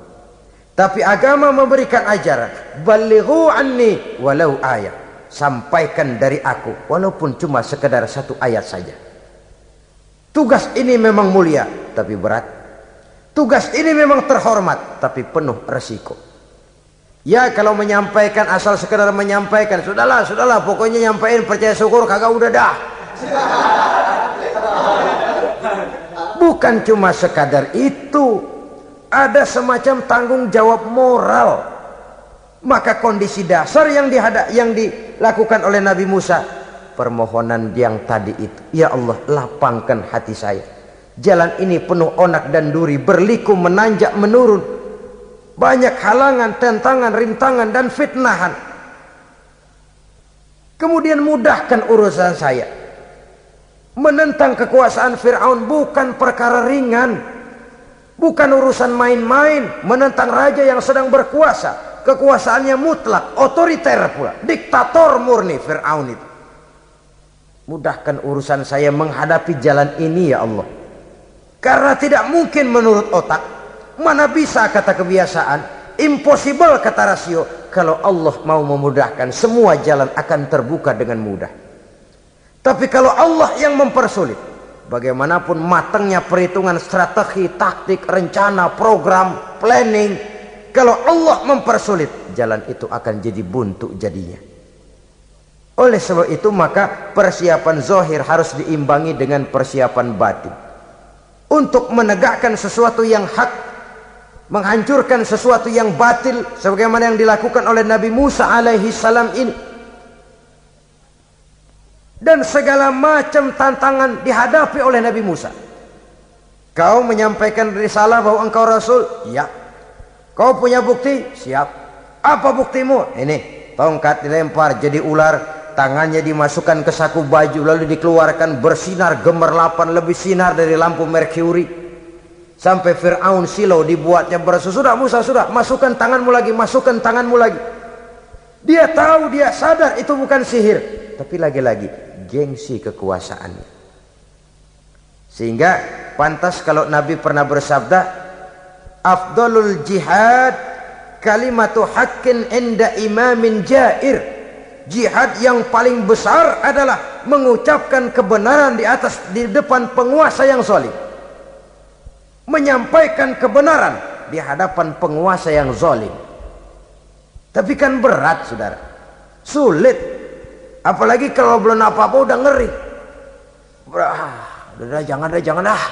tapi agama memberikan ajaran, balighu anni walau ayat, sampaikan dari aku walaupun cuma sekedar satu ayat saja. Tugas ini memang mulia tapi berat. Tugas ini memang terhormat tapi penuh resiko. Ya kalau menyampaikan asal sekedar menyampaikan, sudahlah, pokoknya nyampein, percaya syukur kagak udah dah. Bukan cuma sekadar itu, ada semacam tanggung jawab moral. Maka kondisi dasar yang dilakukan oleh Nabi Musa, permohonan yang tadi itu, ya Allah lapangkan hati saya. Jalan ini penuh onak dan duri, berliku, menanjak, menurun. Banyak halangan, tentangan, rintangan dan fitnahan. Kemudian mudahkan urusan saya. Menentang kekuasaan Fir'aun bukan perkara ringan, bukan urusan main-main. Menentang raja yang sedang berkuasa, kekuasaannya mutlak, otoriter pula, diktator murni Fir'aun itu. Mudahkan urusan saya menghadapi jalan ini ya Allah. Karena tidak mungkin menurut otak. Mana bisa kata kebiasaan, impossible kata rasio. Kalau Allah mau memudahkan, semua jalan akan terbuka dengan mudah. Tapi kalau Allah yang mempersulit, bagaimanapun matangnya perhitungan strategi, taktik, rencana, program, planning, kalau Allah mempersulit, jalan itu akan jadi buntu jadinya. Oleh sebab itu maka persiapan zahir harus diimbangi dengan persiapan batin. Untuk menegakkan sesuatu yang hak, menghancurkan sesuatu yang batil, sebagaimana yang dilakukan oleh Nabi Musa alaihi salam ini. Dan segala macam tantangan dihadapi oleh Nabi Musa. Kau menyampaikan risalah bahwa engkau Rasul? Ya. Kau punya bukti? Siap. Apa buktimu? Ini, tongkat dilempar jadi ular, tangannya dimasukkan ke saku baju, lalu dikeluarkan bersinar gemerlapan, lebih sinar dari lampu merkuri. Sampai Fir'aun silau dibuatnya bersudah Musa, sudah, masukkan tanganmu lagi, masukkan tanganmu lagi. Dia tahu, dia sadar itu bukan sihir, tapi lagi-lagi gengsi kekuasaannya. Sehingga pantas kalau Nabi pernah bersabda, afdalul jihad kalimatu haqqin inda imamin jair. Jihad yang paling besar adalah mengucapkan kebenaran di depan penguasa yang zalim. menyampaikan kebenaran di hadapan penguasa yang zalim. Tapi kan berat, saudara, sulit, apalagi kalau belum apa-apa udah ngeri. Udah jangan dah.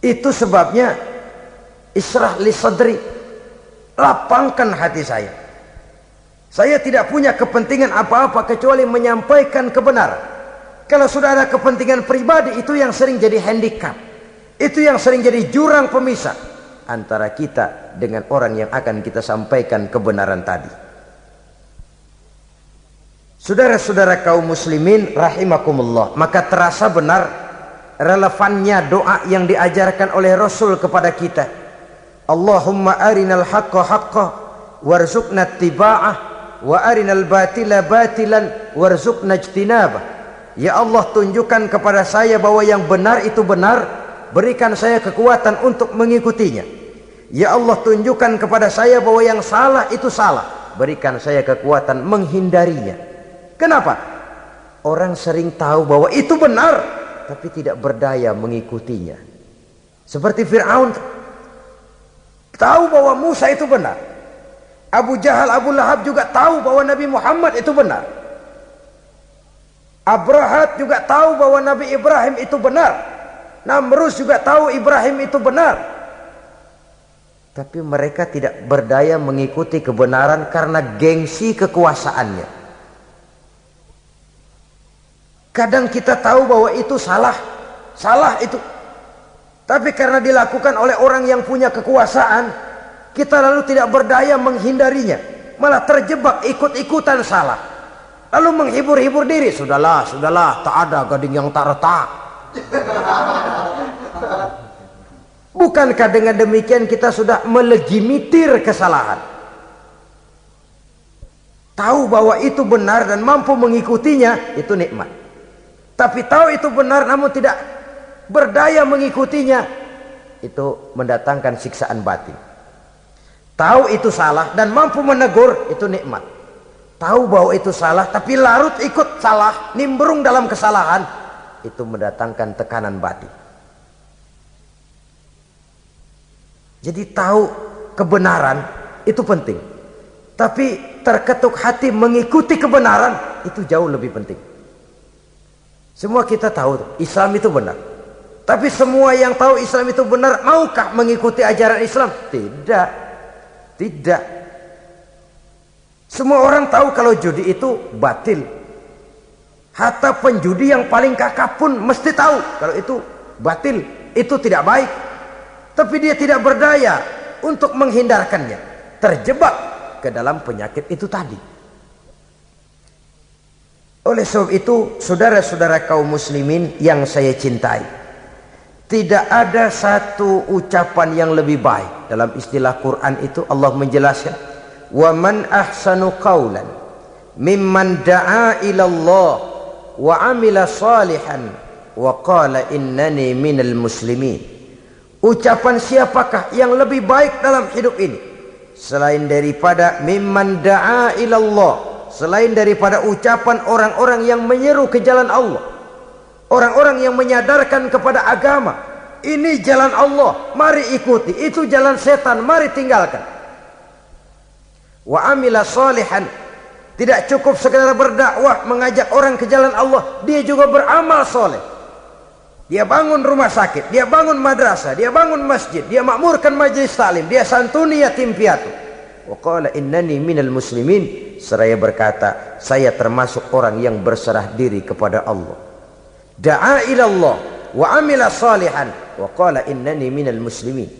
Itu sebabnya Ishrah li sadri, lapangkan hati saya. Saya tidak punya kepentingan apa-apa kecuali menyampaikan kebenaran. Kalau sudah ada kepentingan pribadi, itu yang sering jadi handicap. Itu yang sering jadi jurang pemisah antara kita dengan orang yang akan kita sampaikan kebenaran tadi. Saudara-saudara kaum muslimin rahimakumullah, maka terasa benar relevannya doa yang diajarkan oleh Rasul kepada kita. Allahumma arinal haqqa haqqa warzuqna ittiba'ah wa arinal batila batilan warzuqna ijtinabah. Ya Allah, tunjukkan kepada saya bahwa yang benar itu benar, berikan saya kekuatan untuk mengikutinya. Ya Allah, tunjukkan kepada saya bahwa yang salah itu salah, berikan saya kekuatan menghindarinya. Kenapa? Orang sering tahu bahwa itu benar, tapi tidak berdaya mengikutinya. Seperti Fir'aun, tahu bahwa Musa itu benar. Abu Jahal, Abu Lahab juga tahu bahwa Nabi Muhammad itu benar. Abrahat juga tahu bahwa Nabi Ibrahim itu benar. Namrus juga tahu Ibrahim itu benar. Tapi mereka tidak berdaya mengikuti kebenaran karena gengsi kekuasaannya. Kadang kita tahu bahwa itu salah itu. Tapi karena dilakukan oleh orang yang punya kekuasaan, kita lalu tidak berdaya menghindarinya, malah terjebak ikut-ikutan salah, lalu menghibur-hibur diri. Sudahlah, tak ada gading yang tak retak. Bukankah dengan demikian kita sudah melegimitir kesalahan? Tahu bahwa itu benar dan mampu mengikutinya, itu nikmat. Tapi tahu itu benar namun tidak berdaya mengikutinya, itu mendatangkan siksaan batin. Tahu itu salah dan mampu menegur, itu nikmat. Tahu bahwa itu salah tapi larut ikut salah, nimbrung dalam kesalahan, itu mendatangkan tekanan batin. Jadi tahu kebenaran itu penting, tapi terketuk hati mengikuti kebenaran itu jauh lebih penting. Semua kita tahu Islam itu benar, tapi semua yang tahu Islam itu benar maukah mengikuti ajaran Islam? Tidak. Semua orang tahu kalau judi itu batil. Hatta penjudi yang paling kakap pun mesti tahu kalau itu batil, itu tidak baik. Tapi dia tidak berdaya untuk menghindarkannya, terjebak ke dalam penyakit itu tadi. Oleh sebab itu, saudara-saudara kaum muslimin yang saya cintai, tidak ada satu ucapan yang lebih baik. Dalam istilah Quran itu Allah menjelaskan, wa man ahsanu qawlan mimman da'a ila Allah wa amila salihan wa qala innani minal muslimin. Ucapan siapakah yang lebih baik dalam hidup ini selain daripada mimman da'a ila Allah, selain daripada ucapan orang-orang yang menyeru ke jalan Allah, orang-orang yang menyadarkan kepada agama. Ini jalan Allah, mari ikuti. Itu jalan setan, mari tinggalkan. Wa amila salihan, tidak cukup sekedar berdakwah mengajak orang ke jalan Allah, dia juga beramal soleh. Dia bangun rumah sakit, dia bangun madrasah, dia bangun masjid, dia makmurkan majelis taklim, dia santuni yatim piatu. Wa qala innani minal muslimin, seraya berkata, saya termasuk orang yang berserah diri kepada Allah. Da'a ila Allah wa amila salihan wa qala innani minal muslimin.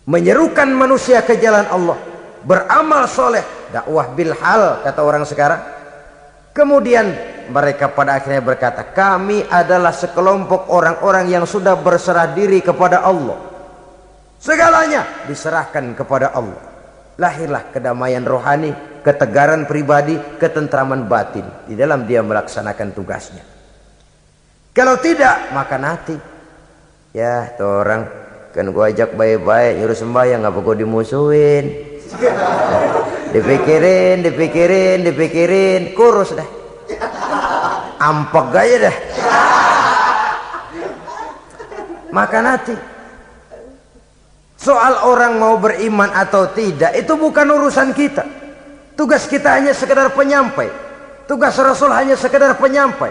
Menyerukan manusia ke jalan Allah, beramal soleh, dakwah bil hal kata orang sekarang. Kemudian mereka pada akhirnya berkata, kami adalah sekelompok orang-orang yang sudah berserah diri kepada Allah. Segalanya diserahkan kepada Allah. Lahirlah kedamaian rohani, ketegaran pribadi, ketentraman batin di dalam dia melaksanakan tugasnya. Kalau tidak, maka nanti ya tuh orang kan gua ajak baik-baik nyuruh sembahyang, ngapa gua dimusuhin? Dipikirin, kurus dah. ampek aja dah. Makan hati. Soal orang mau beriman atau tidak itu bukan urusan kita. Tugas kita hanya sekedar penyampai. Tugas Rasul hanya sekedar penyampai.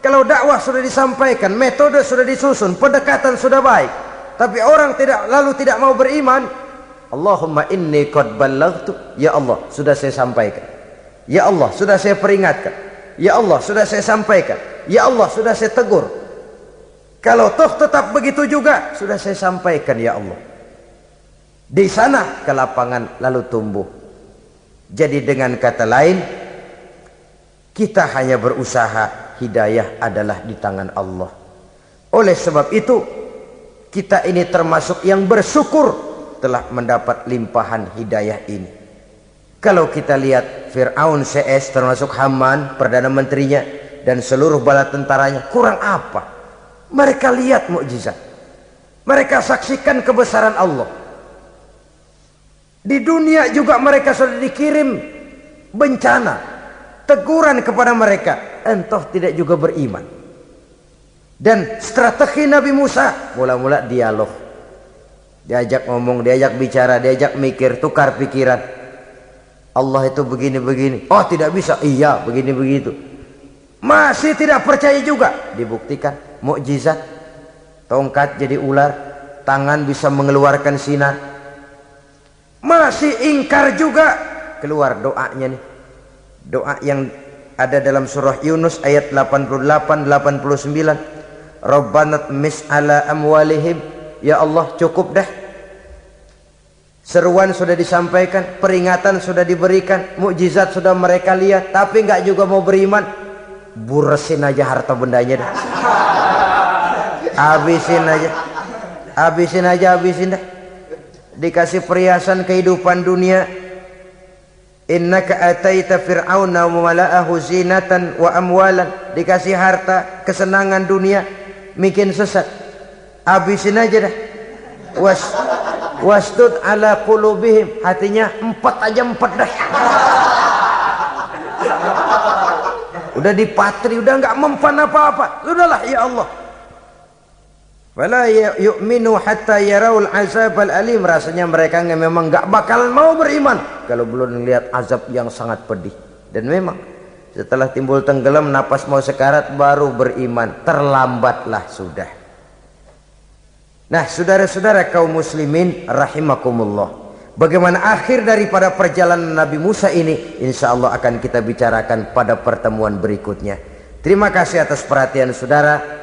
Kalau dakwah sudah disampaikan, metode sudah disusun, pendekatan sudah baik, tapi orang tidak mau beriman, Allahumma inni qad ballaghtu, ya Allah sudah saya sampaikan, ya Allah sudah saya peringatkan, ya Allah sudah saya sampaikan, ya Allah sudah saya tegur. Kalau toh tetap begitu juga, sudah saya sampaikan ya Allah. Di sana kelapangan lalu tumbuh. Jadi dengan kata lain, kita hanya berusaha, hidayah adalah di tangan Allah. Oleh sebab itu, kita ini termasuk yang bersyukur telah mendapat limpahan hidayah ini. Kalau kita lihat Fir'aun CS termasuk Haman, Perdana Menterinya, dan seluruh bala tentaranya, kurang apa? Mereka lihat mukjizat. Mereka saksikan kebesaran Allah. Di dunia juga mereka sudah dikirim bencana, teguran kepada mereka, entah tidak juga beriman. Dan strategi Nabi Musa mula-mula dialog, diajak ngomong, diajak bicara, diajak mikir, tukar pikiran. Allah itu begini-begini, oh tidak bisa, iya begini-begitu. Masih tidak percaya juga, dibuktikan mukjizat, tongkat jadi ular, tangan bisa mengeluarkan sinar. Masih ingkar juga, keluar doanya nih, doa yang ada dalam surah Yunus ayat 88-89. Rabbana tmis ala amwalihim, ya Allah cukup dah. Seruan sudah disampaikan, peringatan sudah diberikan, mukjizat sudah mereka lihat, tapi nggak juga mau beriman. Buresin aja harta bendanya dah. Habisin aja, habisin dah. Dikasih perhiasan kehidupan dunia. Innaka ataita fir'auna wa mala'ahu zinatan wa amwalan. Dikasih harta, kesenangan dunia, bikin sesat. Habisin aja dah. Wastud ala qulubihim, hatinya empat dah. Udah dipatri, udah nggak mempan apa-apa. Sudahlah ya Allah. Wala yu'minu hatta yaraul azabal alim. Rasanya mereka memang nggak bakal mau beriman kalau belum melihat azab yang sangat pedih. Dan memang setelah timbul tenggelam, napas mau sekarat, baru beriman. Terlambatlah sudah. Nah, saudara-saudara kaum muslimin rahimakumullah, bagaimana akhir daripada perjalanan Nabi Musa ini, insya Allah akan kita bicarakan pada pertemuan berikutnya. Terima kasih atas perhatian saudara.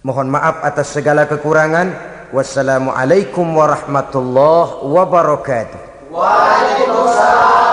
Mohon maaf atas segala kekurangan. Wassalamualaikum warahmatullahi wabarakatuh. Waalaikumsalam.